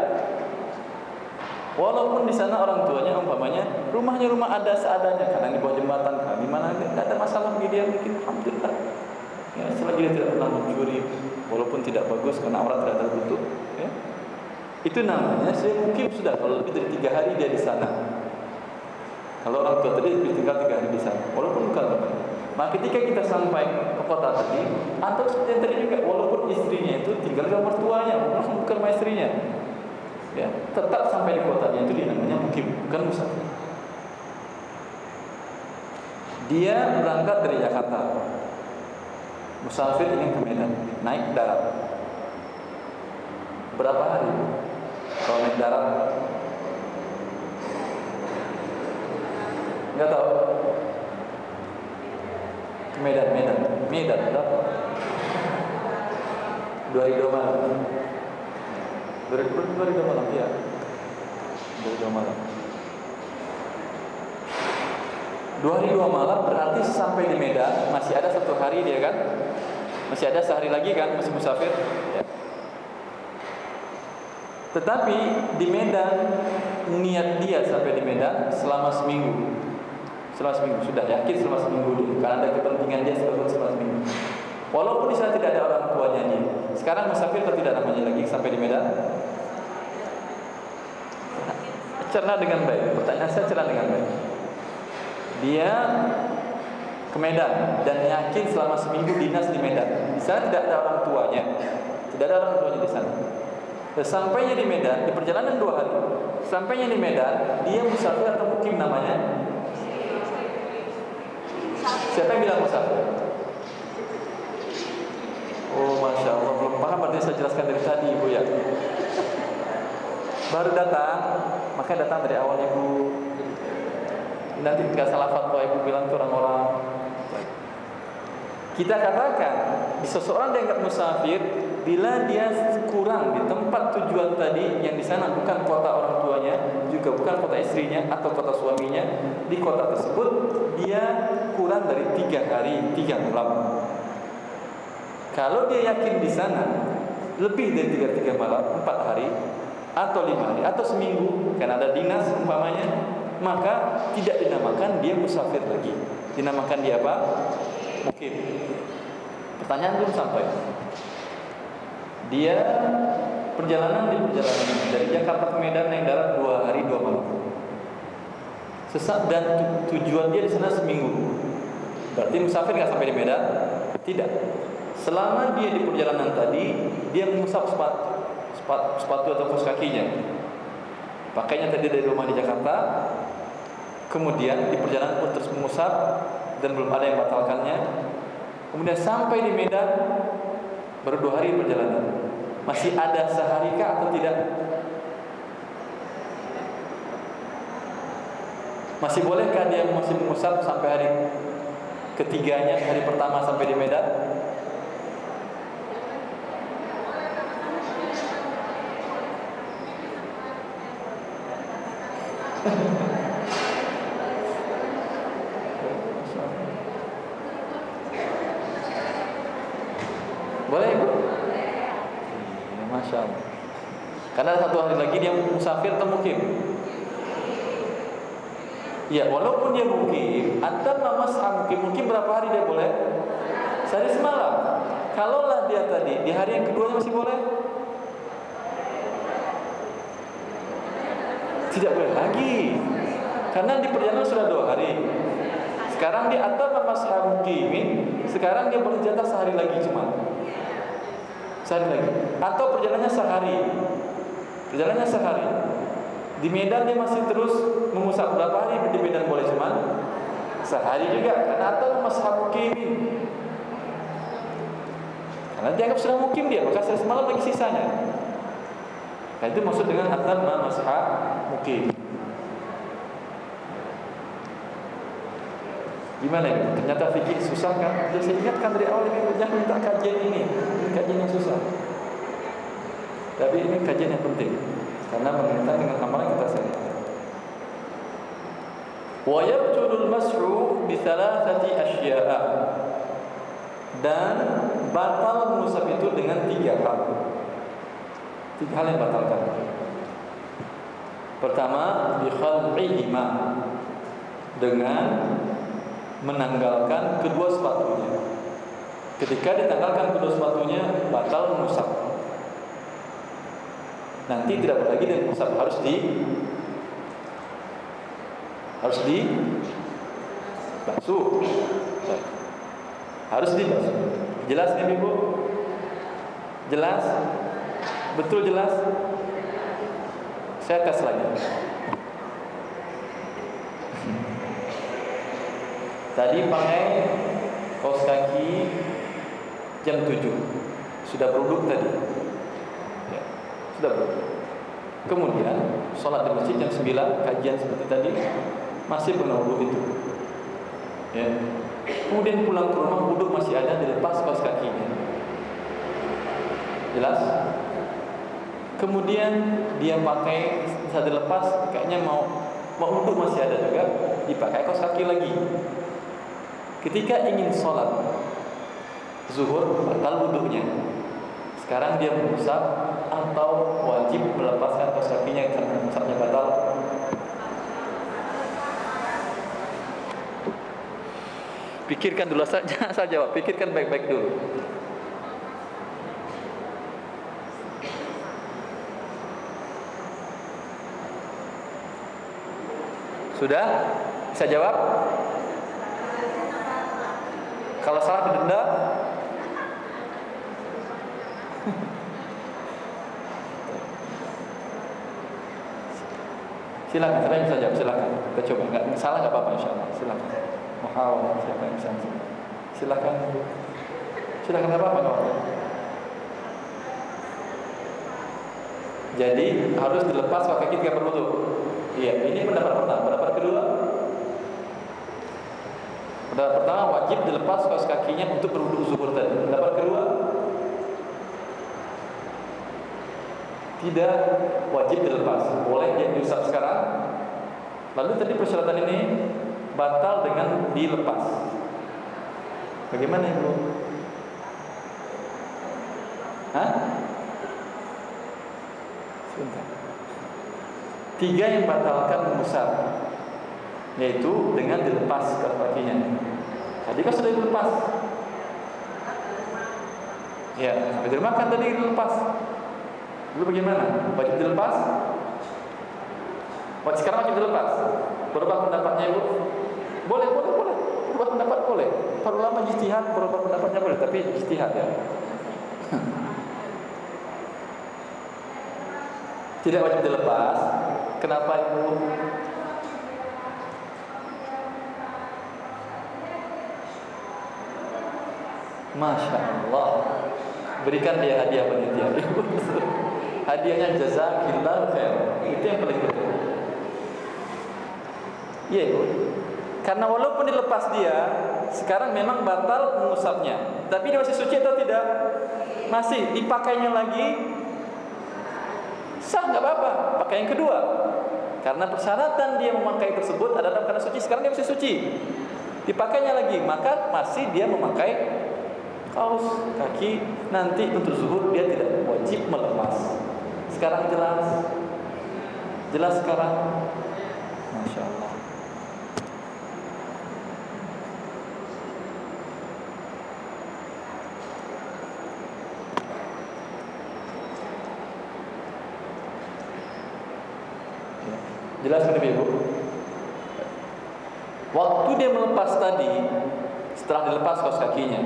S3: Walaupun di sana orang tuanya umpamanya rumahnya rumah ada seadanya, karena di bawah jembatan, di mana tidak ada masalah bagi dia, mungkin alhamdulillah. Ya, selagi dia tidak pernah mencuri, walaupun tidak bagus karena aurat tidak tertutup, ya. Itu namanya saya mukim sudah. Kalau lebih dari 3 hari dia di sana. Kalau orang tua tadi tinggal 3 hari di sana, walaupun bukan teman. Nah, ketika kita sampai ke kota tadi, atau seperti yang tadi juga, walaupun istrinya itu tinggal di rumah mertuanya, bukan rumah istrinya, ya, tetap sampai di kotanya itu namanya mukim, bukan musafir. Dia berangkat dari Jakarta, musafir ingin ke Medan, naik darat. Berapa hari kalau naik darat? Enggak tahu. Ke Medan berapa? 2 hari 2 malam. 2 hari 2 malam, ya. 2 hari 2 malam. 2 hari 2 malam berarti sampai di Medan masih ada 1 hari dia kan? Masih ada sehari lagi kan, masih musafir, ya. Tetapi di Medan niat dia sampai di Medan selama seminggu. Selama seminggu sudah yakin selama seminggu dia, karena ada kepentingan dia selama seminggu. Walaupun di sana tidak ada orang tuanya dia. Sekarang musafir atau tidak namanya lagi sampai di Medan? Cerna dengan baik. Pertanyaan saya cerna dengan baik. Dia ke Medan dan yakin selama seminggu dinas di Medan. Di sana tidak ada orang tuanya. Tidak ada orang tuanya di sana. Sampainya di Medan, di perjalanan 2 hari. Sampainya di Medan, dia musafir atau mukim namanya? Siapa yang bilang musafir? Oh, Masya Allah, belum paham, berarti saya jelaskan dari tadi, Ibu, ya. Baru datang, makanya datang dari awal, Ibu. Nanti nggak salah fatwa Ibu bilang ke orang-orang. Kita katakan, seseorang dianggap musafir bila dia kurang di tempat tujuan tadi, yang di sana bukan kota orang tuanya, juga bukan kota istrinya atau kota suaminya. Di kota tersebut dia kurang dari 3 hari 3 malam. Kalau dia yakin di sana lebih dari 3 malam, 4 hari atau 5 hari atau seminggu, karena ada dinas umpamanya, maka tidak dinamakan dia musafir lagi. Dinamakan dia apa? Mukim. Pertanyaan belum sampai. Dia perjalanan dari Jakarta ke Medan naik darat 2 hari 2 malam. Dan tujuan dia di sana seminggu. Berarti musafir nggak sampai di Medan? Tidak. Selama dia di perjalanan tadi, dia mengusap sepatu atau kaos kakinya. Pakainya tadi dari rumah di Jakarta. Kemudian di perjalanan pun terus mengusap dan belum ada yang batalkannya. Kemudian sampai di Medan baru 2 hari perjalanan. Masih ada sehari kah atau tidak? Masih bolehkah dia masih mengusap sampai hari ketiganya, hari pertama sampai di Medan? Boleh, Ibu? Masya Allah. Karena 1 hari lagi dia musafir atau mukim. Ya, walaupun dia mukim, antar nama mukim berapa hari dia boleh? Sehari semalam. Kalaulah dia tadi di hari yang keduanya masih boleh? Tidak boleh lagi. Karena di perjalanan sudah 2 hari. Sekarang dia antar nama mukimin, sekarang dia boleh jatah sehari lagi cuma. Sehari lagi. Atau perjalanannya sehari. Perjalanannya sehari. Di Medan dia masih terus mengusap berapa hari? Di Medan boleh cuma sehari juga. Karena atau mashab mukimin. Karena dianggap sudah mukim dia, maka sehari semalam lagi sisanya. Nah, itu maksud dengan atar mashab mukim. Gimana ini? Ternyata fikih susah kan? Jadi saya ingatkan dari awal ini, jangan minta kajian ini kajian yang susah. Tapi ini kajian yang penting karena berkaitan dengan amalan kita sehari-hari. Wa yabtulul mas'u bi thalathati asya'a. Dan batal mengusap itu dengan 3 hal. 3 hal yang batalkan. Pertama, bi khal'ihima, dengan menanggalkan kedua sepatunya. Ketika ditanggalkan kedua sepatunya, batal mengusap. Nanti tidak boleh lagi dengan mengusap, harus dibasuh. Harus dibasuh. Jelas kan Ibu? Jelas? Betul jelas? Saya tes lagi. Tadi pakai kaos kaki jam 7. Sudah berwudu tadi. Ya, sudah berwudu. Kemudian sholat di masjid jam 9, kajian seperti tadi, masih berwudu itu. Ya. Kemudian pulang ke rumah, wudu masih ada, dilepas kaos kakinya. Jelas? Kemudian dia pakai, bisa dilepas, kayaknya mau wudu masih ada juga, dipakai kaos kaki lagi. Ketika ingin sholat zuhur, batal wudunya. Sekarang dia mengusap atau wajib melepaskan kaos kakinya karena usapnya batal. Pikirkan dulu saja, saya jawab. Pikirkan baik-baik dulu. Sudah? Bisa jawab? Kalau salah didenda? Silakan, siapa yang bisa jawab? Silakan. Kita coba. Enggak salah enggak apa-apa insyaallah. Silakan. Mohon siapa yang bisa? Silakan. Silakan, enggak apa-apa, enggak apa-apa. Jadi harus dilepas pakai kaki ketika berwudu. Iya, ini pendapat pertama. Pendapat kedua, pendapat pertama wajib dilepas kaos kakinya untuk berwudu zuhur tadi. Pendapat kedua, tidak wajib dilepas, boleh dia diusap sekarang. Lalu tadi persyaratan ini batal dengan dilepas. Bagaimana Ibu? Hah? Sebentar. 3 yang batalkan mengusap, yaitu dengan dilepas kaos kakinya. Tadi kan sudah dilepas. Ya, sampai makan tadi dilepas. Dulu bagaimana? Wajib dilepas? Sekarang wajib dilepas. Berubah pendapatnya Ibu? Boleh. Berubah pendapat boleh. Para ulama ijtihad, berubah pendapatnya boleh, tapi ijtihad ya. Tidak wajib dilepas. Kenapa Ibu? Masya Allah. Berikan dia hadiah panitia. Hadiahnya jazakillahu khair. Itu yang paling penting. Iya Ibu. Karena walaupun dilepas dia, sekarang memang batal mengusapnya, tapi dia masih suci atau tidak? Masih. Dipakainya lagi sah, nggak apa-apa. Pakai yang kedua. Karena persyaratan dia memakai tersebut adalah dalam keadaan suci. Sekarang dia masih suci. Dipakainya lagi, maka masih dia memakai kaos kaki. Nanti untuk zuhur dia tidak wajib melepas. Sekarang jelas? Jelas sekarang? Masya Allah. Jelas kan Ibu? Waktu dia melepas tadi, setelah dilepas kaos kakinya,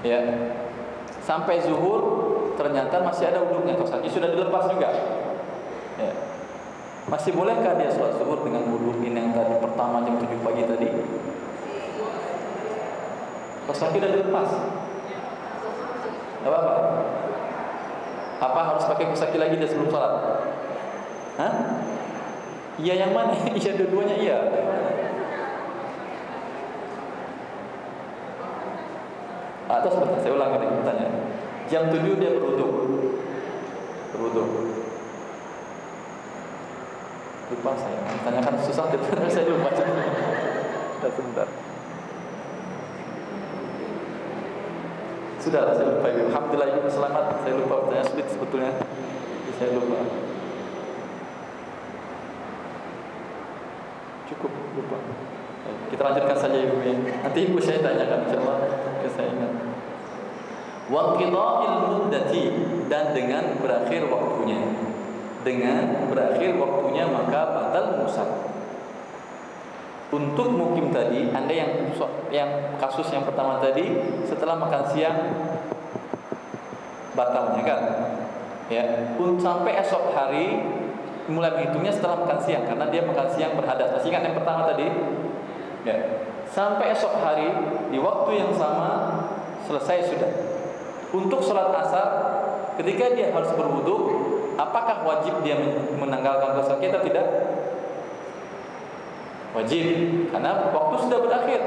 S3: ya, sampai zuhur ternyata masih ada wudunya, kaos kaki sudah dilepas juga. Ya. Masih bolehkah dia sholat zuhur dengan wudu ini yang tadi pertama jam 7 pagi tadi? Kaos kaki sudah dilepas. Gak apa-apa. Apa harus pakai kaos kaki lagi dia sebelum sholat? Hah? Iya yang mana? Iya dua-duanya iya. Atau sebentar, saya ulang lagi pertanyaan. Jam 7 dia berwudu. Lupa saya. Tanyakan susah, saya lupa. Sebentar. Sudahlah, saya lupa. Alhamdulillah ibu selamat. Saya lupa pertanyaan sulit sebetulnya. Saya lupa. Cukup lupa. Kita lanjutkan saja ibu ya. Nanti ibu saya tanyakan insyaallah. Saya ingat. Wa qida'il muddati, dan dengan berakhir waktunya. Dengan berakhir waktunya maka batal musab. Untuk mukim tadi, Anda yang kasus yang pertama tadi, setelah makan siang batalnya kan? Ya, sampai esok hari mulai menghitungnya setelah makan siang, karena dia makan siang berhadas. Masih ingat yang pertama tadi? Ya. Sampai esok hari di waktu yang sama selesai sudah. Untuk sholat asar, ketika dia harus berwudu, apakah wajib dia menanggalkan puasa atau tidak? Wajib, karena waktu sudah berakhir,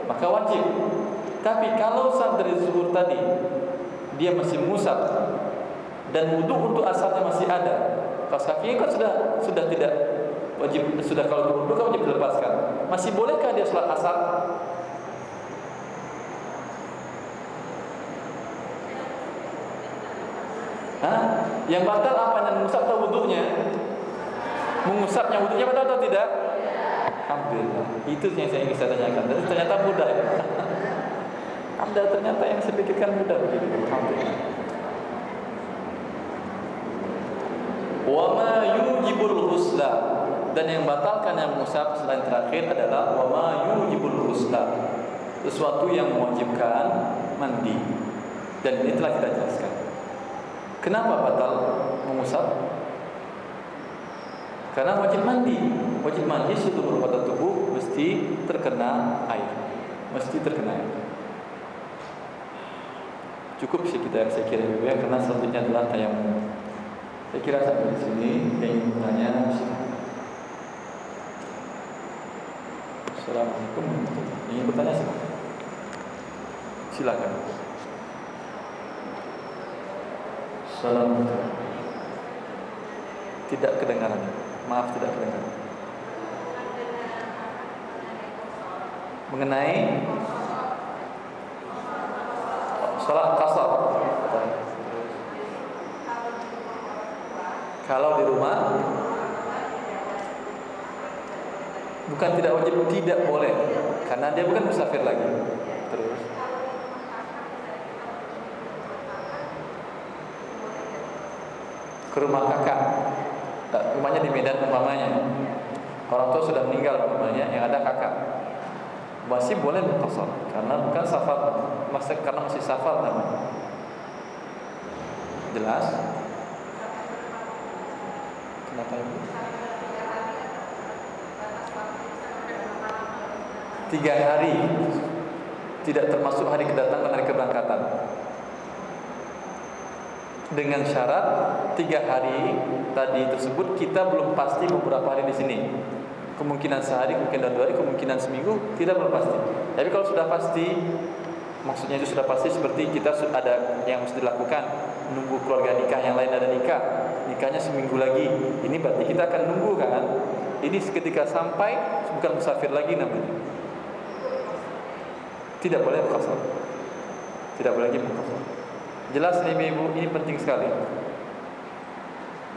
S3: maka wajib. Tapi kalau saat dari zuhur tadi dia masih musab dan wudu untuk asarnya masih ada, kaos kakinya kan sudah tidak wajib, sudah kalau wudu kan wajib dilepaskan. Masih bolehkah dia sholat asar? Hah? Yang batal apanya, mengusap atau wudunya? Mengusapnya, wudunya batal atau tidak? Alhamdulillah. Itu yang saya ingin saya tanyakan. Dan ternyata mudah ya. Alhamdulillah, ternyata yang saya pikirkan mudah begitu. Alhamdulillah. Wa ma yujibul ghusla, dan yang batalkan yang mengusap selain terakhir adalah wa ma yujibul ghusla, sesuatu yang mewajibkan mandi. Dan ini telah kita jelaskan. Kenapa batal mengusap? Karena wajib mandi. Wajib mandi seluruh anggota tubuh mesti terkena air. Mesti terkena air. Cukup sih saya kira ya, karena selanjutnya adalah tayamum. Saya kira sampai di sini. Yang ingin bertanya, Assalamualaikum warahmatullahi wabarakatuh. Ingin bertanya silakan. Assalamualaikum. Tidak kedengaran. Maaf, tidak kedengaran. Mengenai salat qasar. Kalau di rumah bukan tidak wajib, tidak boleh, karena dia bukan musafir lagi. Terus ke rumah kakak, rumahnya di Medan umpamanya, orang tua sudah meninggal umpamanya, yang ada kakak, masih boleh berqasar karena bukan safar, karena masih safar namanya. Jelas? Kenapa ibu? 3 hari, tidak termasuk hari kedatangan, hari keberangkatan. Dengan syarat 3 hari tadi tersebut kita belum pasti beberapa hari di sini. Kemungkinan sehari, kemungkinan 2 hari, kemungkinan seminggu, tidak belum pasti. Tapi kalau sudah pasti, maksudnya itu sudah pasti seperti kita ada yang harus dilakukan, nunggu keluarga nikah, yang lain ada nikahnya seminggu lagi. Ini berarti kita akan nunggu kan? Ini ketika sampai bukan musafir lagi namanya. Tidak boleh berqasar. Tidak boleh lagi berqasar. Jelas nih ibu, ini penting sekali.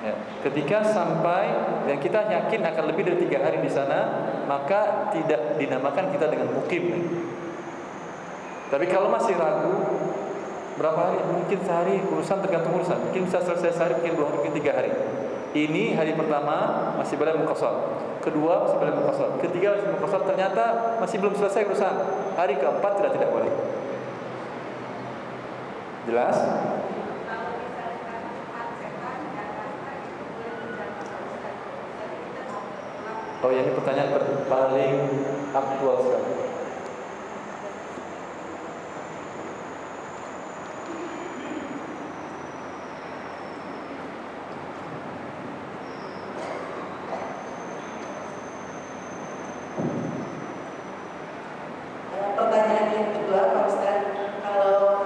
S3: Ya, ketika sampai dan kita yakin akan lebih dari 3 hari di sana, maka tidak dinamakan kita dengan mukim. Tapi kalau masih ragu, berapa hari? Mungkin sehari, urusan tergantung urusan. Mungkin bisa selesai sehari, mungkin 2 hari, mungkin 3 hari. Ini hari pertama masih boleh muqassar. Kedua masih boleh muqassar. Ketiga masih muqassar, ternyata masih belum selesai urusan. Hari keempat tidak boleh. Jelas? Oh ya, ini pertanyaan paling aktual sekali.
S5: Pertanyaan yang kedua, Pak Ustaz, kalau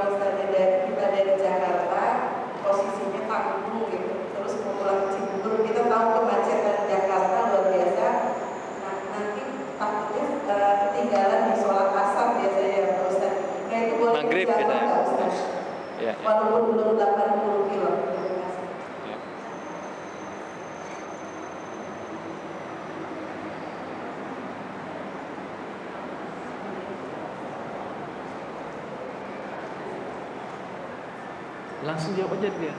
S3: Langsung jawab aja dia.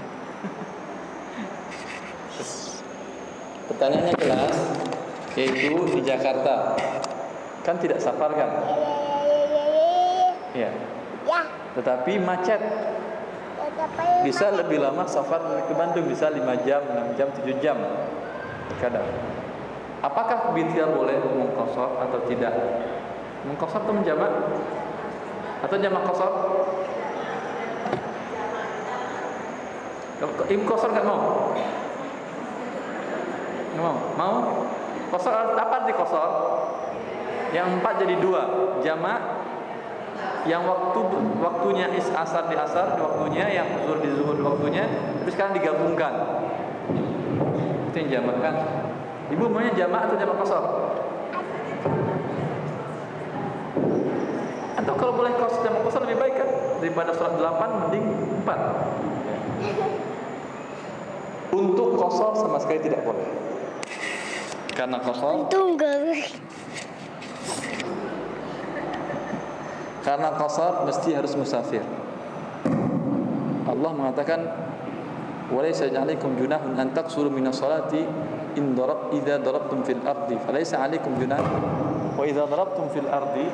S3: Pertanyaannya jelas, yaitu di Jakarta kan tidak safar kan? Iya. Tetapi macet. Bisa lebih lama safar ke Bandung, bisa 5 jam, 6 jam, 7 jam terkadang. Apakah kita boleh mengqashar atau tidak? Mengqashar atau menjamak? Atau jamak qashar? Qashar enggak mau? Enggak mau? Mau? Qashar apa arti qashar? Yang 4 jadi 2, jamak. Yang waktunya asar di asar waktunya, yang zuhur di zuhur waktunya, tapi sekarang digabungkan. Itu yang jamak kan? Ibu maunya jamak atau jamak qashar? Atau kalau boleh jamak qashar lebih baik kan? Daripada sholat 8 mending 4. Untuk qashar sama sekali tidak boleh. Karena qashar karena qashar mesti harus musafir. Allah mengatakan walaysa 'alaikum junahun an taqsuru minas salati idza darabtum fil ardi falaysa 'alaikum junah wa idza darabtum fil ardi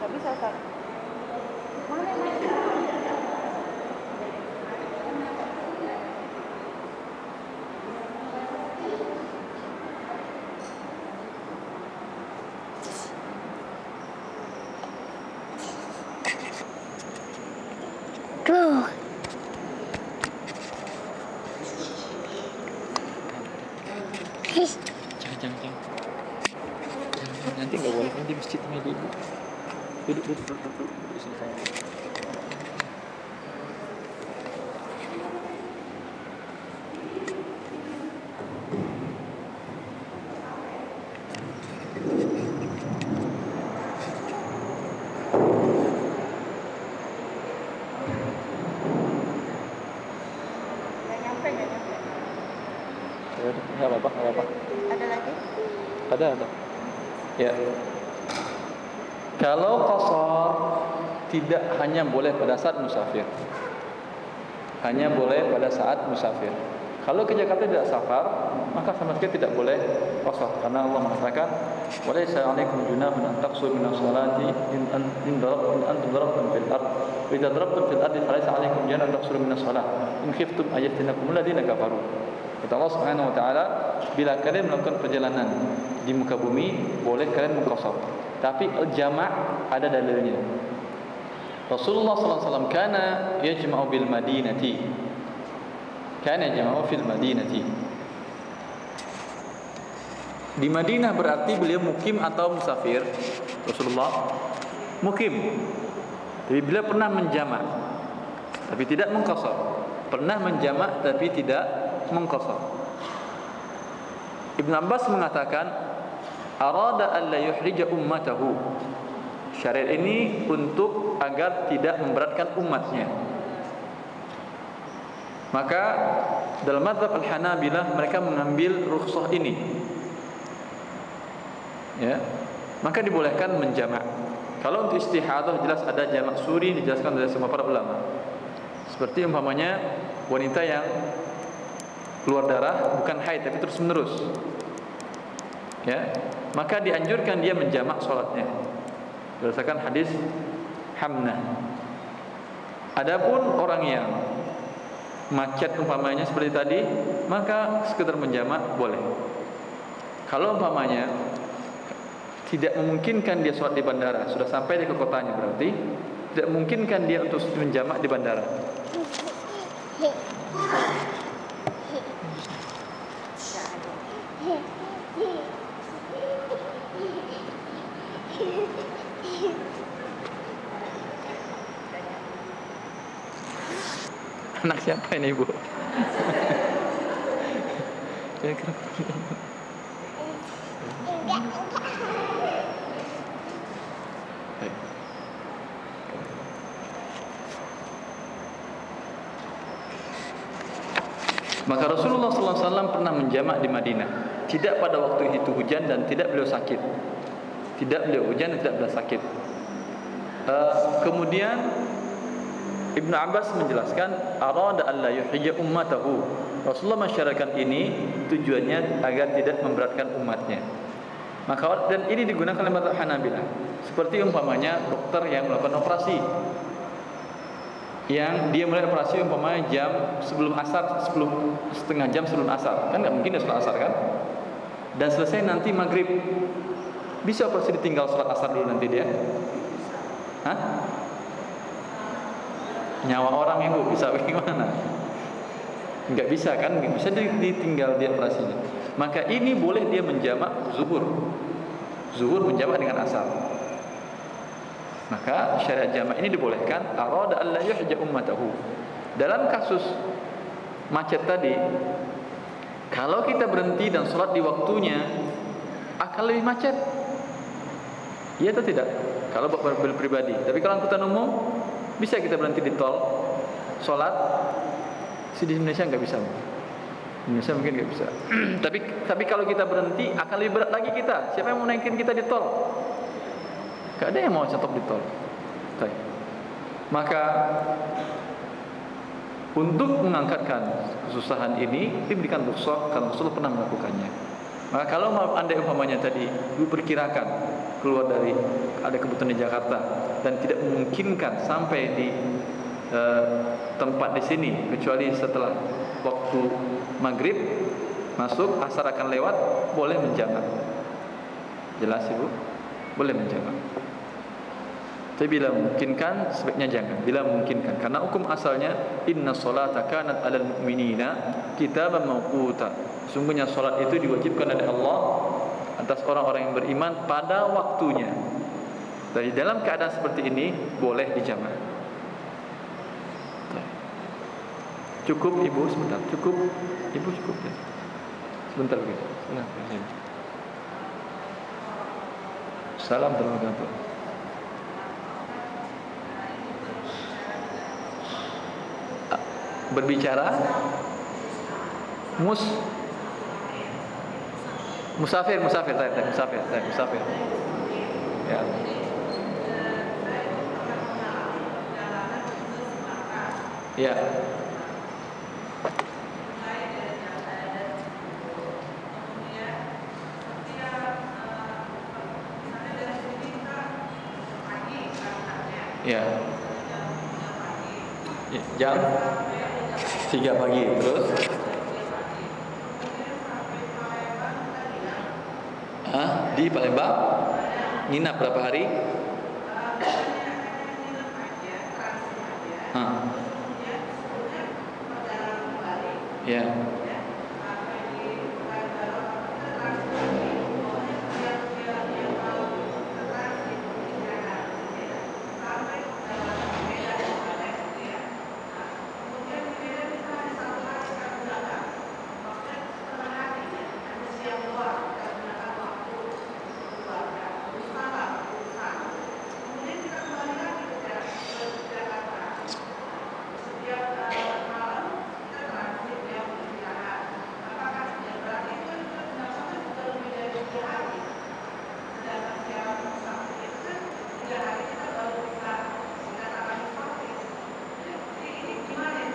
S4: Nggak bisa, Ustaz. Mana yang mana?
S5: Tuh.
S3: Jangan. Nanti nggak boleh, nanti masjidnya dulu. Duduk di sini saya.
S4: Nggak nyampe.
S3: Nggak apa-apa.
S4: Ada lagi?
S3: Ada. Ya. Kalau qashar tidak hanya boleh pada saat musafir. Hanya boleh pada saat musafir. Kalau ke Jakarta tidak safar, maka sama sekali tidak boleh qashar karena Allah mengatakan walaysa 'alaikum junahun an taqsuru minas salati in antum darabtum fil ard wa idza darabtum fil ardi falaysa 'alaikum junahun an taqsuru minas salat in khiftum ayaftinakum alladziina kafaru. Kata Allah Subhanahu wa taala, bila kalian melakukan perjalanan di muka bumi, boleh kalian mengqashar. Tapi jamak ada dalilnya. Rasulullah sallallahu alaihi wasallam kana yajma'u bil Madinati. Kana yajma'u fil Madinati. Di Madinah berarti beliau mukim atau musafir. Rasulullah mukim. Tapi beliau pernah menjamak, tapi tidak mengqashar. Pernah menjamak tapi tidak mengqashar. Ibn Abbas mengatakan arada an la yuhrija ummatahu. Syariat ini untuk agar tidak memberatkan umatnya. Maka dalam mazhab Al-Hanabilah mereka mengambil rukhsah ini. Ya. Maka dibolehkan menjamak. Kalau untuk istihadah jelas ada jamak suri dijelaskan oleh semua para ulama. Seperti umpamanya wanita yang keluar darah bukan haid tapi terus menerus. Ya, maka dianjurkan dia menjamak sholatnya berdasarkan hadis Hamnah. Adapun orang yang macet umpamanya seperti tadi, maka sekedar menjamak boleh. Kalau umpamanya tidak memungkinkan dia sholat di bandara, sudah sampai di ke kotanya, berarti tidak memungkinkan dia untuk menjamak di bandara. Anak siapa ini, Bu? Maka Rasulullah SAW pernah menjamak di Madinah. Tidak pada waktu itu hujan dan tidak beliau sakit. Tidak beliau hujan dan tidak beliau sakit. Kemudian Ibnu Abbas menjelaskan, arada alla yuhijja ummatahu. Rasulullah masyarakat ini tujuannya agar tidak memberatkan umatnya. Maka dan ini digunakan oleh mazhab Hanabilah. Seperti umpamanya dokter yang melakukan operasi, yang dia mulai operasi umpamanya jam sebelum asar, setengah jam sebelum asar, kan nggak mungkin dia sholat asar kan, dan selesai nanti maghrib. Bisa operasi ditinggal sholat asar dulu nanti dia? Hah? Nyawa orang ibu bisa bagaimana? Nggak bisa kan? Nggak bisa ditinggal dia operasinya. Maka ini boleh dia menjamak zuhur menjamak dengan asar. Maka syariat jamak ini dibolehkan, arada alla yuhja ummatahu. Dalam kasus macet tadi, kalau kita berhenti dan sholat di waktunya akan lebih macet. Iya atau tidak? Kalau mobil pribadi. Tapi kalau angkutan umum bisa kita berhenti di tol sholat. Di Indonesia nggak bisa. Indonesia mungkin nggak bisa. tapi kalau kita berhenti akan lebih berat lagi kita. Siapa yang mau naikin kita di tol? Gak ada yang mau stop di tol. Maka untuk mengangkatkan kesusahan ini diberikan rukhsah karena Rasulullah pernah melakukannya. Maka kalau andai umpamanya tadi diperkirakan keluar dari ada kebutuhan di Jakarta dan tidak memungkinkan sampai di tempat di sini kecuali setelah waktu maghrib masuk, asar akan lewat, boleh menjamak. Jelas Ibu? Boleh menjamak. Tapi bila memungkinkan sebaiknya jangan. Bila memungkinkan, karena hukum asalnya inna sholata kanat 'alal mu'minina kitaban mawquta. Sungguhnya salat itu diwajibkan oleh Allah atas orang-orang yang beriman pada waktunya. Jadi dalam keadaan seperti ini boleh dijamak. Cukup Ibu sebentar. Cukup Ibu cukup ya. Sebentar begitu. Salam warahmatullahi. Berbicara musafir ya jam 3 pagi terus di Palembang nginap berapa hari? Ya.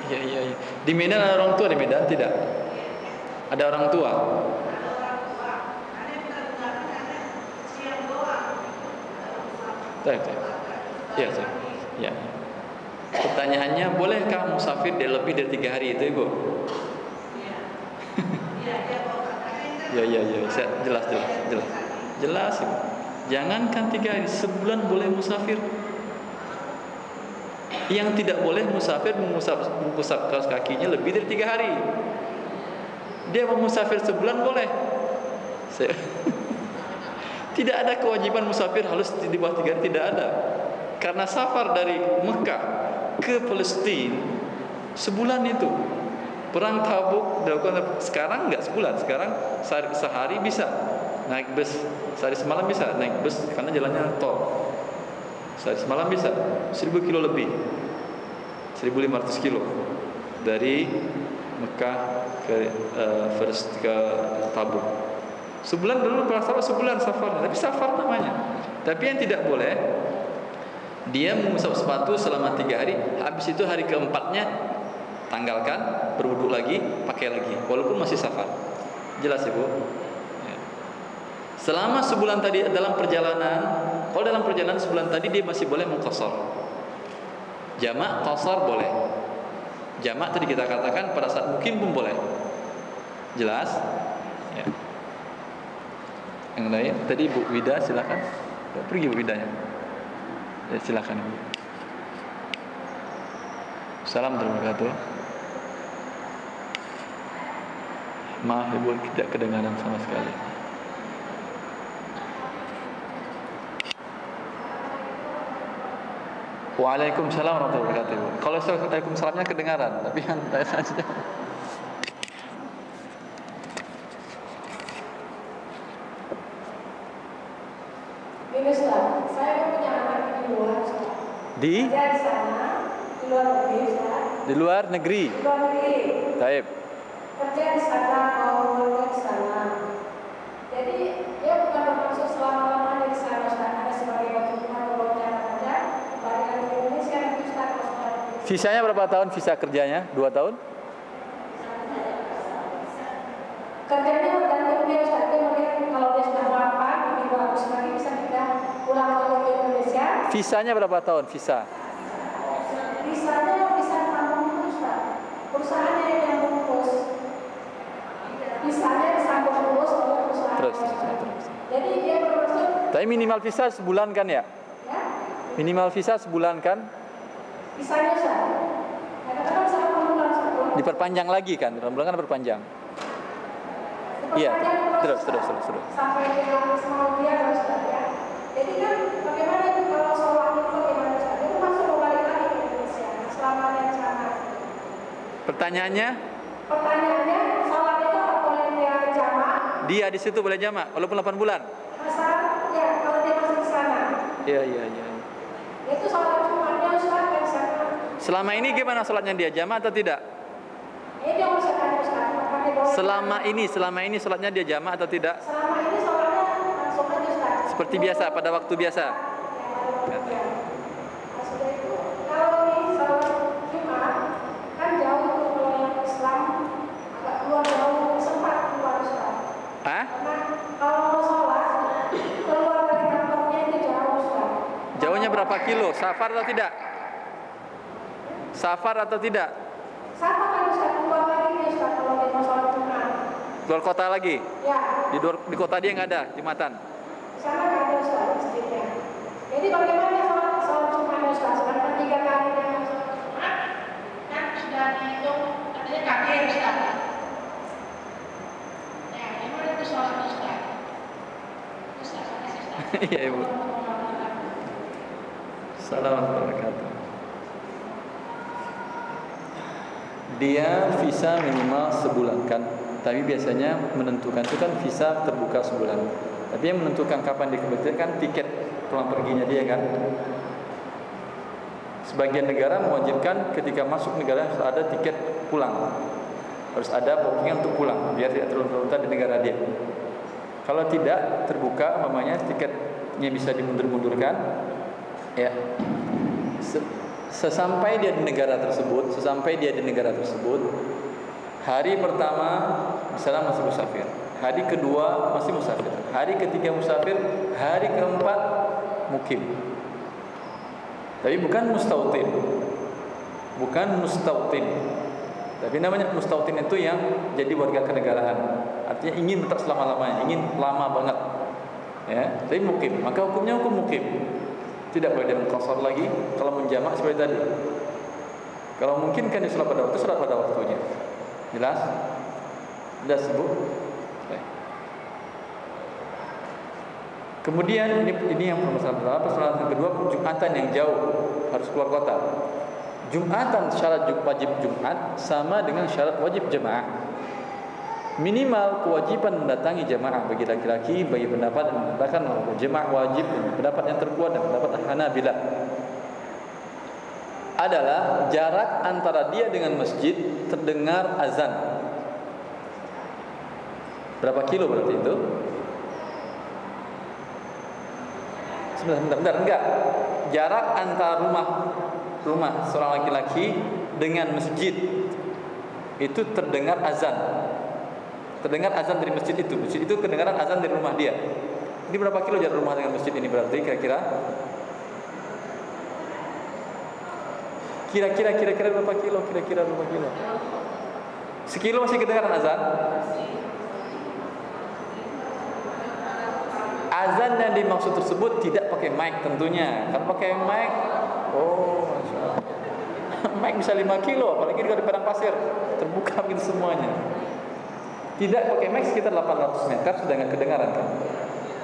S3: Iya. Di Medan ada orang tua di Medan tidak? Ada orang tua. Ya. Pertanyaannya, bolehkah musafir lebih dari 3 hari itu, Ibu? Ya. Jelas, Ibu. Jangankan 3 hari, sebulan boleh musafir. Yang tidak boleh musafir mengusap kaos kakinya lebih dari 3 hari. Dia mau musafir sebulan boleh. Tidak ada kewajiban musafir harus di bawah 3 hari, tidak ada. Karena safar dari Mekah ke Palestina sebulan itu. Perang Tabuk dilakukan sekarang enggak sebulan, sekarang sehari bisa naik bus, sehari semalam bisa naik bus karena jalannya tol. Sehari semalam bisa 1000 kilo lebih, 1500 kilo dari Mekah ke Tabuk. Sebulan dulu para sahabat sebulan safar, tapi safar namanya. Tapi yang tidak boleh, dia mengusap sepatu selama 3 hari, habis itu hari keempatnya tanggalkan, berwudu lagi, pakai lagi, walaupun masih safar. Jelas Ibu? Ya. Selama sebulan tadi dalam perjalanan, kalau dalam perjalanan sebulan tadi dia masih boleh mengqasar. Jamak qasar boleh. Jamak tadi kita katakan pada saat mukim pun boleh. Jelas? Ya. Yang lain tadi Bu Wida silakan. Pergi Bu Widanya. Ya, silakan Ibu. Salam wabarakatuh. Maaf Ibu, tidak kedengaran sama sekali. Waalaikumsalam warahmatullahi wabarakatuh Ibu. Kalau Waalaikumsalamnya kedengaran, tapi yang tanya saja.
S5: Ini Ustaz, saya punya anak di luar Ustaz.
S3: Di
S5: sana, di luar negeri Ustaz.
S3: Di luar negeri.
S5: Di luar negeri.
S3: Taib.
S5: Kerja di sana, mau bekerja di sana. Jadi dia bukan bermaksud selama-lamanya di sana Ustaz. Ada sebagai kebutuhan kalau cara kerja, balik lagi ke Indonesia nanti Ustaz.
S3: Visanya berapa tahun visa kerjanya? 2 tahun?
S5: Kerjanya bergantung dia Ustaz. Dia mungkin kalau dia sudah mapan, lebih bagus lagi bisa kita pulang lagi ke Indonesia.
S3: Visanya berapa tahun visa?
S5: Visanya bisa tanggung Ustaz. Perusahaannya yang mengurus. Visanya disangkut urus oleh perusahaan.
S3: Terus.
S5: Jadi dia bermaksud.
S3: Tapi minimal visa sebulan kan ya?
S5: Ya.
S3: Minimal visa sebulan kan?
S5: Visanya Ustaz. Kadang-kadang bisa 8 bulan Ustaz.
S3: Diperpanjang lagi kan? 8 bulan kan berpanjang. Iya. Terus.
S5: Sampai dia mau dia Ustaz ya. Jadi kan bagaimana itu kalau sholat itu bagaimana Ustaz? Itu masuk kembali lagi ke Indonesia selamanya di sana.
S3: Pertanyaannya?
S5: Sholat itu apa boleh dia jamak?
S3: Dia di situ boleh jamak walaupun 8 bulan.
S5: Masa ya kalau dia masih di sana.
S3: Iya.
S5: Itu sholat Jumatnya Ustaz di sana.
S3: Selama ini gimana sholatnya dia? Jamak atau tidak?
S5: Dia usah tanya Ustaz.
S3: Selama ini sholatnya dia jamak atau tidak?
S5: Selama ini sholatnya langsung aja Ustaz.
S3: Seperti biasa pada waktu biasa.
S5: Maksudnya itu kalau ini sholat Jumat kan jauh itu kalau yang Islam agak keluar jauh sempat keluar Ustaz.
S3: Hah?
S5: Karena kalau mau sholat keluar dari kantornya itu jauh Ustaz.
S3: Jauhnya berapa kilo? Safar atau tidak? Safar atau tidak?
S5: Sama kan Ustaz keluar lagi nih Ustaz kalau dia mau sholat Jumat.
S3: Keluar kota lagi?
S5: Ya.
S3: Di kota dia nggak ada Jumatan?
S5: Di sana nggak ada Ustaz masjidnya. Jadi bagaimana sholat Jumat Ustaz? Sedangkan 3 kali dia mau sholat Jumat kan sudah dihitung artinya kafir Ustaz. Ya, gimana itu sholat Ustaz? Ustaz.
S3: Iya Ibu. Assalamualaikum warahmatullahi wabarakatuh. Dia visa minimal sebulan kan, tapi biasanya menentukan itu kan visa terbuka sebulan. Tapi yang menentukan kapan dikembalikan kan tiket pulang perginya dia kan. Sebagian negara mewajibkan ketika masuk negara harus ada tiket pulang, harus ada booking untuk pulang biar tidak terlunta-lunta di negara dia. Kalau tidak terbuka, umpamanya tiketnya bisa dimundur-mundurkan, ya. Sesampai dia di negara tersebut, hari pertama misalnya masih musafir, hari kedua masih musafir, hari ketiga musafir, hari keempat mukim. Tapi bukan mustautin, tapi namanya mustautin itu yang jadi warga kenegaraan, artinya ingin tetap selama-lamanya, ingin lama banget, ya. Tapi mukim, maka hukumnya hukum mukim. Tidak boleh dia mengqasar lagi. Kalau menjamak seperti tadi. Kalau mungkin kan dia sholat pada waktunya. Jelas? Sudah sebut? Kemudian ini yang permasalahan pertama. Permasalahan yang kedua, Jumatan yang jauh, harus keluar kota. Jumatan syarat wajib Jumat sama dengan syarat wajib jemaah. Minimal kewajiban mendatangi jemaah bagi laki-laki, bagi pendapat yang mengatakan bahwa jemaah wajib, pendapat yang terkuat dan pendapat Hanabilah adalah jarak antara dia dengan masjid terdengar azan. Berapa kilo berarti itu? Sebentar, enggak. Jarak antara rumah seorang laki-laki dengan masjid itu terdengar azan. Terdengar azan dari masjid itu. Masjid itu kedengaran azan dari rumah dia. Ini berapa kilo jarak rumah dengan masjid ini berarti kira-kira? Kira-kira berapa kilo? Kira-kira berapa kilo? Sekilo masih kedengaran azan? Azan yang dimaksud tersebut tidak pakai mic tentunya. Kalau pakai mic, oh, Masya Allah. Mic bisa 5 kilo, apalagi di padang pasir, terbuka begitu semuanya. Tidak pakai mic sekitar 800 meter sudah nggak kedengaran kan?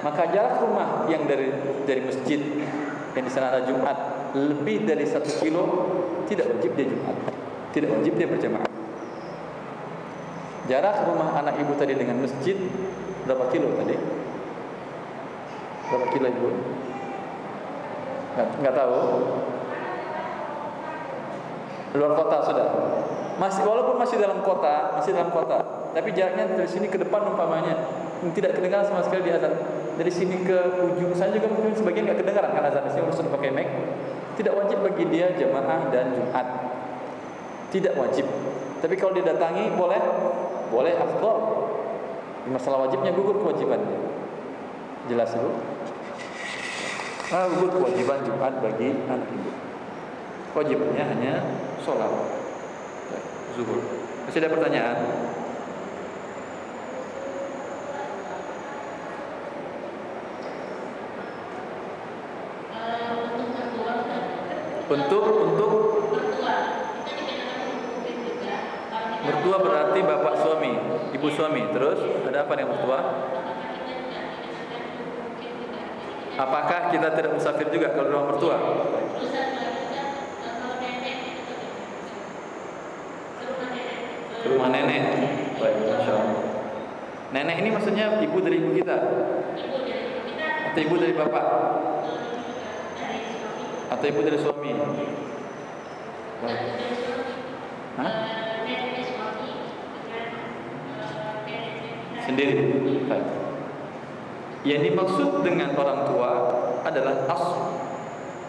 S3: Maka jarak rumah yang dari masjid yang di sana ada Jumat lebih dari 1 kilo tidak wajib dia Jumat, tidak wajib dia berjamaah. Jarak rumah anak ibu tadi dengan masjid berapa kilo tadi? Berapa kilo ibu? Nggak tahu. Luar kota sudah. Walaupun masih dalam kota, tapi jaraknya dari sini ke depan umpamanya tidak kedengaran sama sekali di azan. Dari sini ke ujung sana juga mungkin sebagian nggak kedengaran kan azan. Di sini harus pakai mic. Tidak wajib bagi dia jamaah dan Jumat. Tidak wajib. Tapi kalau didatangi boleh afdal. Masalah wajibnya gugur kewajibannya. Jelas Ibu? Gugur kewajiban Jumat bagi anak ibu. Wajibnya hanya sholat zuhur. Masih ada pertanyaan? Untuk mertua berarti bapak suami, ibu suami. Terus ada apa dengan mertua? Apakah kita tidak musafir juga kalau rumah mertua? Ke rumah nenek. Baik, Masya Allah. Nenek ini maksudnya ibu dari ibu kita? Atau ibu dari bapak? Atau ibu dari suami? Baik. Hah? Sendiri. Baik. Yang dimaksud dengan orang tua adalah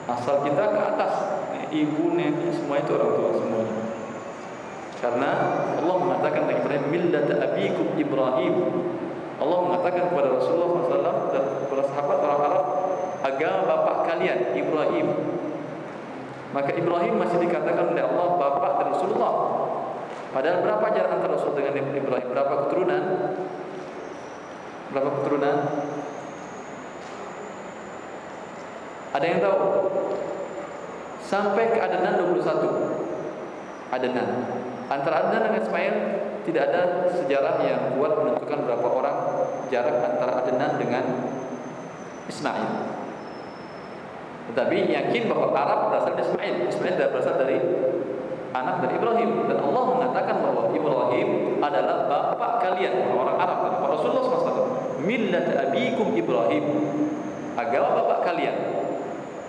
S3: asal kita ke atas. Ibu, nenek, semua itu orang tua semuanya. Karena Allah mengatakan kepada Ibrahim, millata abikum Ibrahim. Allah mengatakan kepada Rasulullah SAW dan kepada sahabat orang Arab, agama bapak kalian Ibrahim. Maka Ibrahim masih dikatakan oleh Allah bapak dari Rasulullah. Padahal berapa jarak antara Rasul dengan Ibrahim? Berapa keturunan? Berapa keturunan? Ada yang tahu? Sampai ke Adnan 21. Adnan. Antara Adnan dan Ismail tidak ada sejarah yang kuat menentukan berapa orang jarak antara Adnan dengan Ismail. Tetapi yakin bahwa Arab berasal dari Ismail. Ismail berasal dari anak dari Ibrahim. Dan Allah mengatakan bahwa Ibrahim adalah bapak kalian, orang Arab. Dan Rasulullah SAW, millat abikum Ibrahim, agama bapak kalian.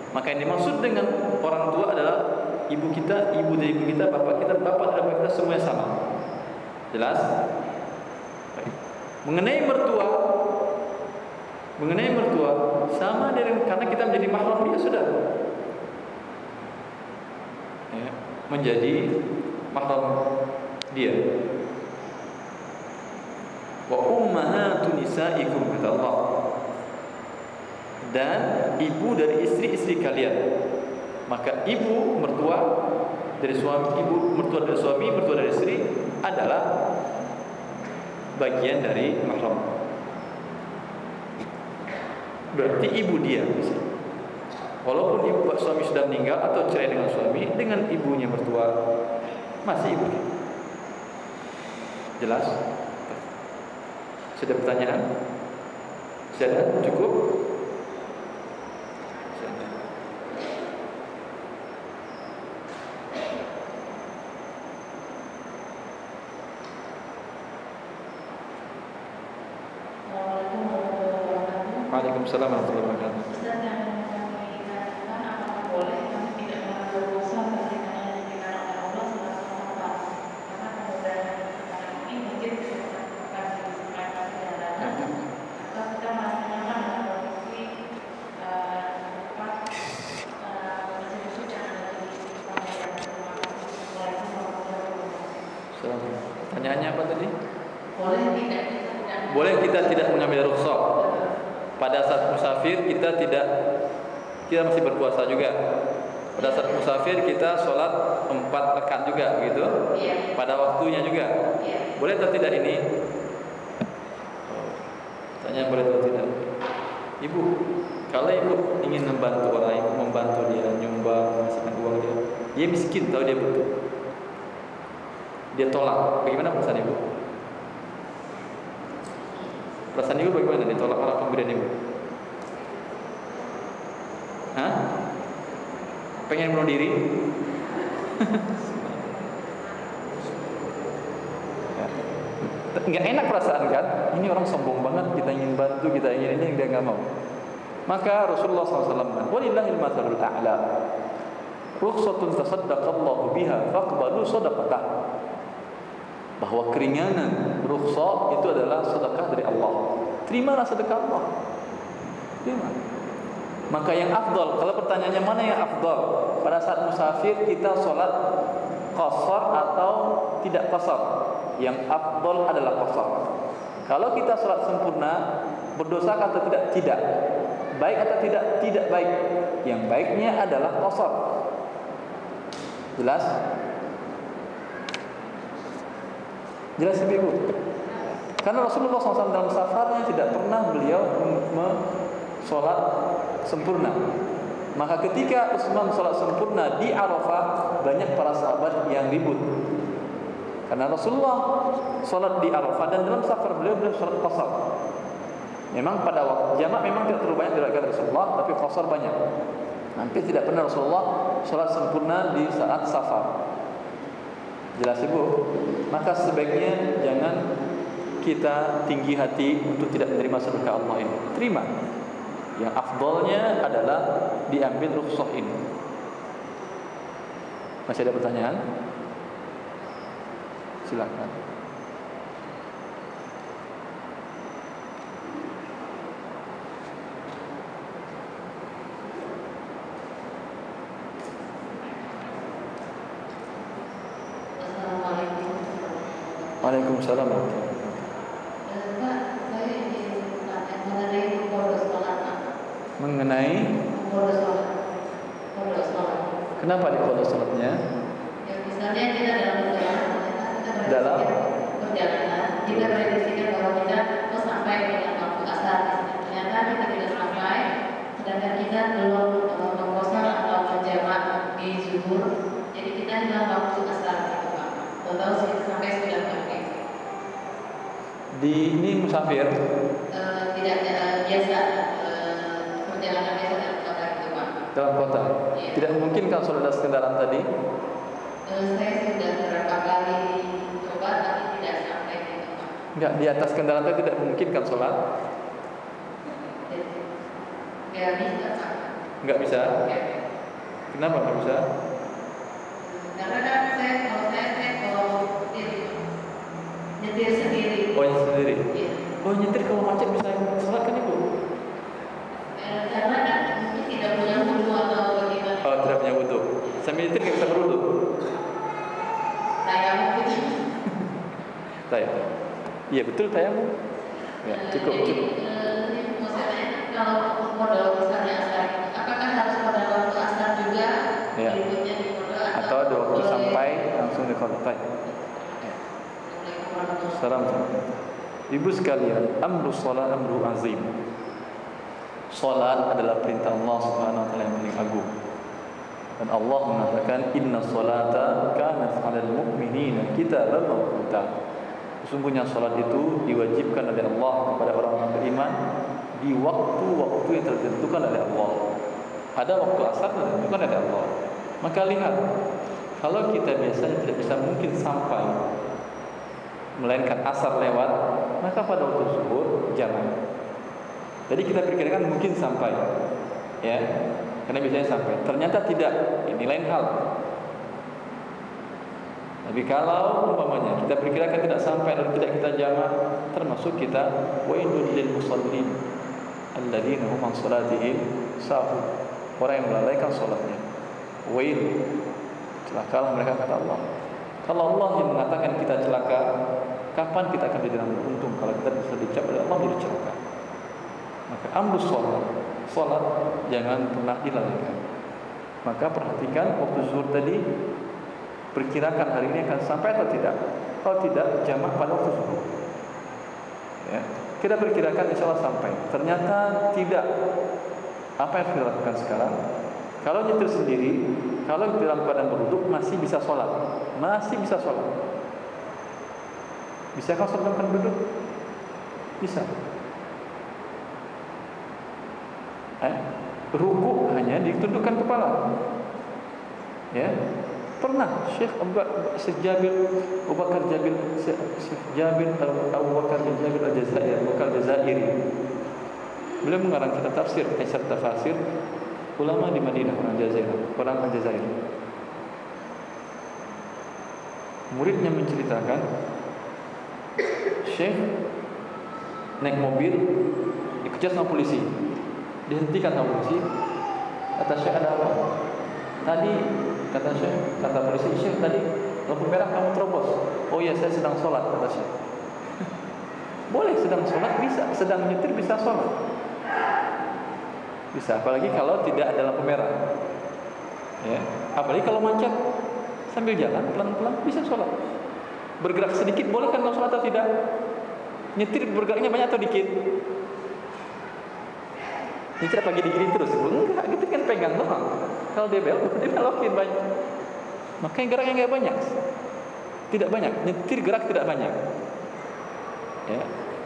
S3: Maka yang dimaksud dengan orang tua adalah ibu kita, ibu dari ibu kita, bapak kita, bapak dari bapak kita, semuanya sama. Jelas? Baik. Mengenai mertua sama dari karena kita menjadi mahram dia sudah. Ya, menjadi mahram dia. Wa ummahatu nisaikum kata Allah. Dan ibu dari istri-istri kalian. Maka ibu mertua dari suami, ibu mertua dari suami, mertua dari istri adalah bagian dari mahram. Berarti ibu dia. Walaupun ibu suami sudah meninggal atau cerai dengan suami, dengan ibunya mertua masih ibu. Jelas? Sudah pertanyaan? Sudah cukup? Waalaikumsalam warahmatullahi wabarakatuh.
S6: Ustaz, yang kami tanyakan, apakah boleh kami tidak mengambil rukhsah ketika yang dilarang oleh Allah selama Ramadan? Karena kemudahan sekarang ini mungkin bisa dilakukan di sekitar jalanan, atau kita merasa nyaman dengan kondisi tempat masjid yang ada di sekitar rumah. Waalaikumsalam warahmatullahi wabarakatuh.
S3: Pertanyaannya apa tadi?
S6: Boleh tidak
S3: Boleh kita tidak mengambil rukhsah. Pada saat musafir kita masih berpuasa juga. Pada saat musafir kita sholat 4 rakaat juga gitu. Pada waktunya juga. Boleh atau tidak ini? Tanya boleh atau tidak? Ibu, kalau ibu ingin membantu orang, ibu membantu dia, nyumbang, ngasihkan uang dia miskin, tahu dia butuh, dia tolak, bagaimana perasaan ibu? Perasaan ibu bagaimana ditolak orang pemberian ibu? Hah? Pengen bunuh diri? Nggak enak perasaan kan? Ini orang sombong banget, kita ingin bantu, kita ingin ini, dia nggak mau. Maka Rasulullah SAW, walillahil mathalul a'la, rukhsatun tasaddaqallahu biha faqbalu sadaqatah. Bahwa keringanan rukhsah itu adalah sedekah dari Allah. Terimalah sedekah Allah. Terima. Maka yang afdal, kalau pertanyaannya mana yang afdal? Pada saat musafir kita sholat qasar atau tidak qasar? Yang afdal adalah qasar. Kalau kita sholat sempurna, berdosa atau tidak? Tidak. Baik atau tidak? Tidak baik. Yang baiknya adalah qasar. Jelas? Jelas ibu. Karena Rasulullah SAW dalam safarnya tidak pernah beliau sholat sempurna. Maka ketika Utsman sholat sempurna di Arafah, banyak para sahabat yang ribut. Karena Rasulullah sholat di Arafah dan dalam safar beliau sholat qasar. Memang pada waktu jamak memang tidak terlalu banyak diriwayatkan Rasulullah, tapi qasar banyak. Hampir tidak pernah Rasulullah sholat sempurna di saat safar. Jelas ibu? Maka sebaiknya jangan kita tinggi hati untuk tidak menerima sedekah Allah ini. Terima. Yang afdalnya adalah diambil rukhsah ini. Masih ada pertanyaan? Silakan. Waalaikumsalam.
S6: Pak, saya ingin bertanya mengenai bolos sholat.
S3: Mengenai
S6: bolos sholat.
S3: Kenapa dibolos sholatnya?
S6: Ya, misalnya kita dalam perjalanan,
S3: Dalam?
S6: kita prediksikan bahwa kita sampai dengan waktu asar. Ternyata kita tidak sampai, sedangkan kita belum mengkosor atau menjamak di zuhur. Jadi kita hilang waktu asar, gitu Pak. Atau sampai sudah sampai.
S3: Di ini musafir?
S6: Tidak biasa, perjalanan biasa dalam kota gitu Pak.
S3: Dalam kota?
S6: Iya.
S3: Tidak mungkin kalau sudah ada kendaraan tadi?
S6: Saya sudah beberapa kali coba tapi tidak sampai gitu Pak.
S3: Enggak, di atas kendaraan tadi tidak mungkin kan sholat?
S6: Nggak bisa Pak.
S3: Enggak bisa?
S6: Ya.
S3: Kenapa enggak bisa?
S6: Karena kan kalau nyetir sendiri.
S3: Oh, yang sendiri?
S6: Iya.
S3: Oh, nyetir kalau macet bisa sholat kan ibu?
S6: Karena kan mungkin tidak punya wudu atau bagaimana.
S3: Oh, tidak punya wudu. Sambil nyetir nggak bisa berwudu?
S6: Tayamum gitu.
S3: Tayamum. Iya betul tayamum. Ya, cukup.
S6: Jadi maksudnya kalau modal misalnya asar, apakah harus pada waktu asar juga?
S3: Ya.
S6: Berikutnya di modal
S3: Atau ada waktu sampai langsung di kota. Salam. Ibu sekalian, amru sholat amru azim. Salat adalah perintah Allah Subhanahu wa taala yang paling agung. Dan Allah mengatakan inna sholata kanat 'alal mu'minina kitaban mawquta. Sesungguhnya salat itu diwajibkan oleh Allah kepada orang-orang beriman di waktu-waktu yang ditentukan oleh Allah. Ada waktu asar ditentukan oleh Allah. Maka lihat, kalau kita biasanya tidak bisa mungkin sampai melainkan asar lewat, maka pada waktu zuhur jangan. Jadi kita perkirakan mungkin sampai, ya, karena biasanya sampai. Ternyata tidak, ini lain hal. Tapi kalau umpamanya kita perkirakan tidak sampai dan tidak kita jamak, termasuk kita wailul lil musallin alladzina hum an salatihim sahun. Orang yang melalaikan salatnya. Wail, celaka mereka kata Allah. Kalau Allah yang mengatakan kita celaka, kapan kita akan dibilang beruntung kalau kita bisa dicap oleh Allah menjadi celaka? Maka amrus salat jangan pernah dilalaikan. Maka perhatikan waktu zuhur tadi, perkirakan hari ini akan sampai atau tidak. Kalau tidak, jamak pada waktu zuhur. Ya. Kita perkirakan insya Allah sampai. Ternyata tidak. Apa yang kita lakukan sekarang? Kalau nyetir sendiri, kalau dalam keadaan berwudu masih bisa sholat, masih bisa sholat. Bisakah sholat dalam keadaan duduk? Bisa. Ruku hanya ditundukkan kepala. Ya, pernah Syekh Abu Bakar Jabir Al-Jazairi. Beliau mengarang kitab tafsir, Aisyah Tafasir, ulama di Madinah, orang Aljazair. Muridnya menceritakan, Syekh naik mobil dikejar sama polisi, dihentikan sama polisi. Kata Syekh, ada apa? Tadi kata Syekh, kata polisi, Syekh tadi lampu merah kamu terobos. Oh iya, saya sedang sholat, kata Syekh. Boleh sedang sholat bisa, sedang nyetir bisa sholat. Bisa, apalagi kalau tidak ada lampu merah. Ya, apalagi kalau macet, sambil jalan pelan-pelan bisa sholat. Bergerak sedikit boleh kan kalau sholat atau tidak? Nyetir bergeraknya banyak atau dikit? Nyetir apa gini-gini terus? Enggak, gitu kan pegang doang. Kalau dia belok, dia belokin banyak. Makanya geraknya nggak banyak. Tidak banyak, nyetir gerak tidak banyak. Ya,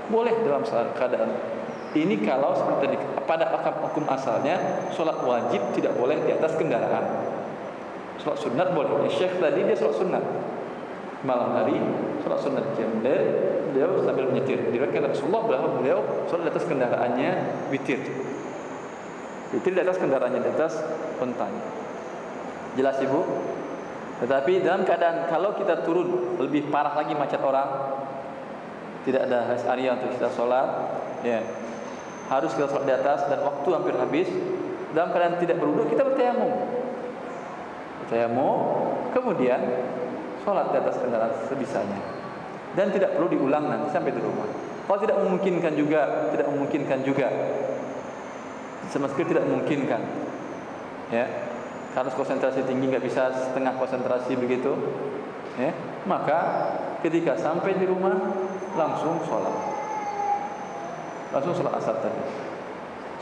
S3: boleh dalam keadaan ini kalau seperti tadi pada hukum asalnya sholat wajib tidak boleh di atas kendaraan. Sholat sunat boleh. Syekh tadi dia sholat sunat malam hari, sholat sunat jember, beliau sambil menyetir. Diriwayatkan Rasulullah bahwa beliau sholat di atas kendaraannya witir. Witir di atas kendaraannya, di atas ontanya. Jelas Ibu? Tetapi dalam keadaan kalau kita turun lebih parah lagi macet orang, tidak ada rest area untuk kita sholat, ya, harus kita sholat di atas dan waktu hampir habis. Dalam keadaan tidak berwudu kita bertayamum, kemudian sholat di atas kendaraan sebisanya dan tidak perlu diulang nanti sampai di rumah. Kalau tidak memungkinkan juga, sama sekali tidak memungkinkan, ya, harus konsentrasi tinggi, nggak bisa setengah konsentrasi begitu, ya, maka ketika sampai di rumah langsung sholat asar tadi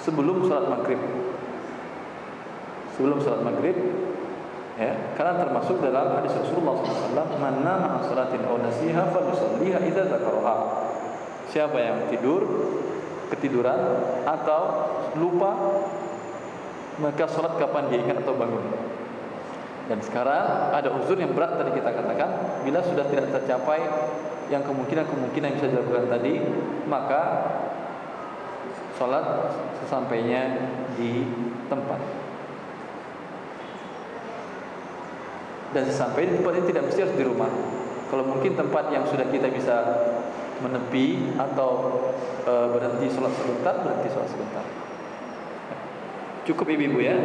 S3: sebelum sholat maghrib, ya, karena termasuk dalam hadis Rasulullah SAW, man nama an salatin aw nasiha falyusalliha idza dzakaraha. Siapa yang ketiduran atau lupa, maka sholat kapan dia ingat atau bangun. Dan sekarang ada uzur yang berat tadi kita katakan, bila sudah tidak tercapai yang kemungkinan bisa dilakukan tadi, maka sholat sesampainya di tempat. Dan sesampai di tempat ini tidak mesti harus di rumah. Kalau mungkin tempat yang sudah kita bisa menepi atau berhenti sholat sebentar. Cukup ibu-ibu ya.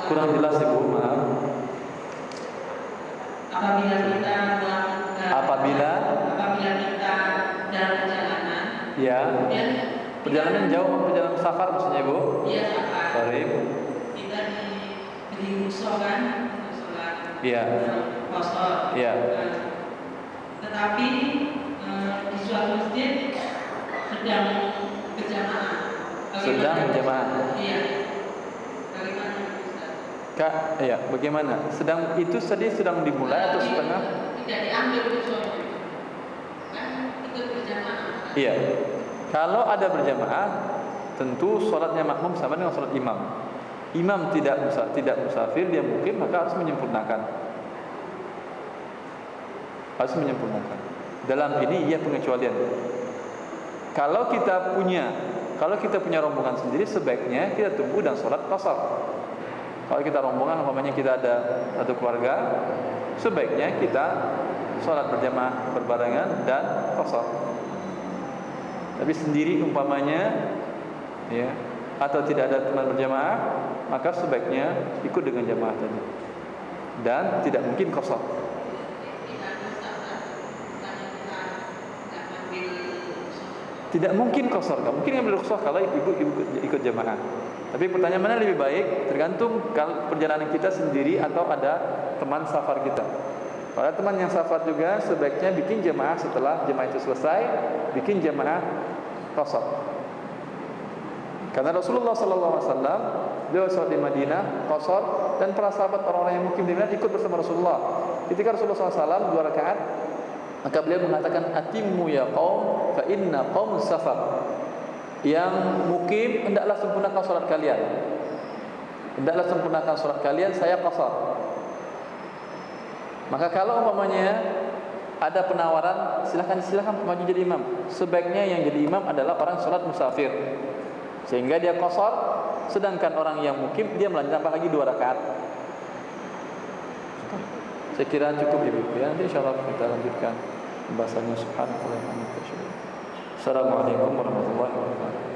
S3: Kurang jelas Ibu, maaf. Apabila kita dalam perjalanan, ya, perjalanan jauh, perjalanan safar maksudnya Ibu? Iya, safar. Sorry. Kita di musola, iya, kosor. Iya. Tetapi di suatu masjid sedang berjamaah. Iya. Kak, ya, bagaimana? Sedang dimulai atau setengah? Tidak diambil usulnya, kan ikut berjamaah. Iya. Kalau ada berjamaah, tentu sholatnya makmum sama dengan sholat imam. Imam tidak musafir, dia mukim, maka harus menyempurnakan. Harus menyempurnakan. Dalam ini ia pengecualian. Kalau kita punya rombongan sendiri, sebaiknya kita tunggu dan sholat qashar. Kalau kita rombongan, umpamanya kita ada satu keluarga, sebaiknya kita sholat berjamaah berbarengan dan qashar. Tapi sendiri umpamanya, ya, atau tidak ada teman berjamaah, maka sebaiknya ikut dengan jamaah tadi. Dan tidak mungkin qashar. Tidak mungkin qashar, mungkin ngambil rukhsah kalau ibu ikut jamaah. Tapi pertanyaan mana lebih baik, tergantung kalau perjalanan kita sendiri atau ada teman safar kita. Kalau teman yang safar juga, sebaiknya bikin jamaah setelah jamaah itu selesai, bikin jamaah qashar. Karena Rasulullah SAW, beliau sholat di Madinah qashar, dan para sahabat orang-orang yang mukim di Madinah ikut bersama Rasulullah. Ketika Rasulullah SAW 2 rakaat, maka beliau mengatakan, atimmu ya qaum fa inna qaum safar. Yang mukim, hendaklah sempurnakan salat kalian. Hendaklah sempurnakan salat kalian, saya qashar. Maka kalau umpamanya ada penawaran, silakan maju jadi imam. Sebaiknya yang jadi imam adalah orang salat musafir, sehingga dia qashar, sedangkan orang yang mukim dia melanjutkan lagi 2 rakaat. Saya kira cukup ibu ya. Nanti insyaallah kita lanjutkan pembahasannya. Subhanallah. Assalamualaikum warahmatullahi wabarakatuh.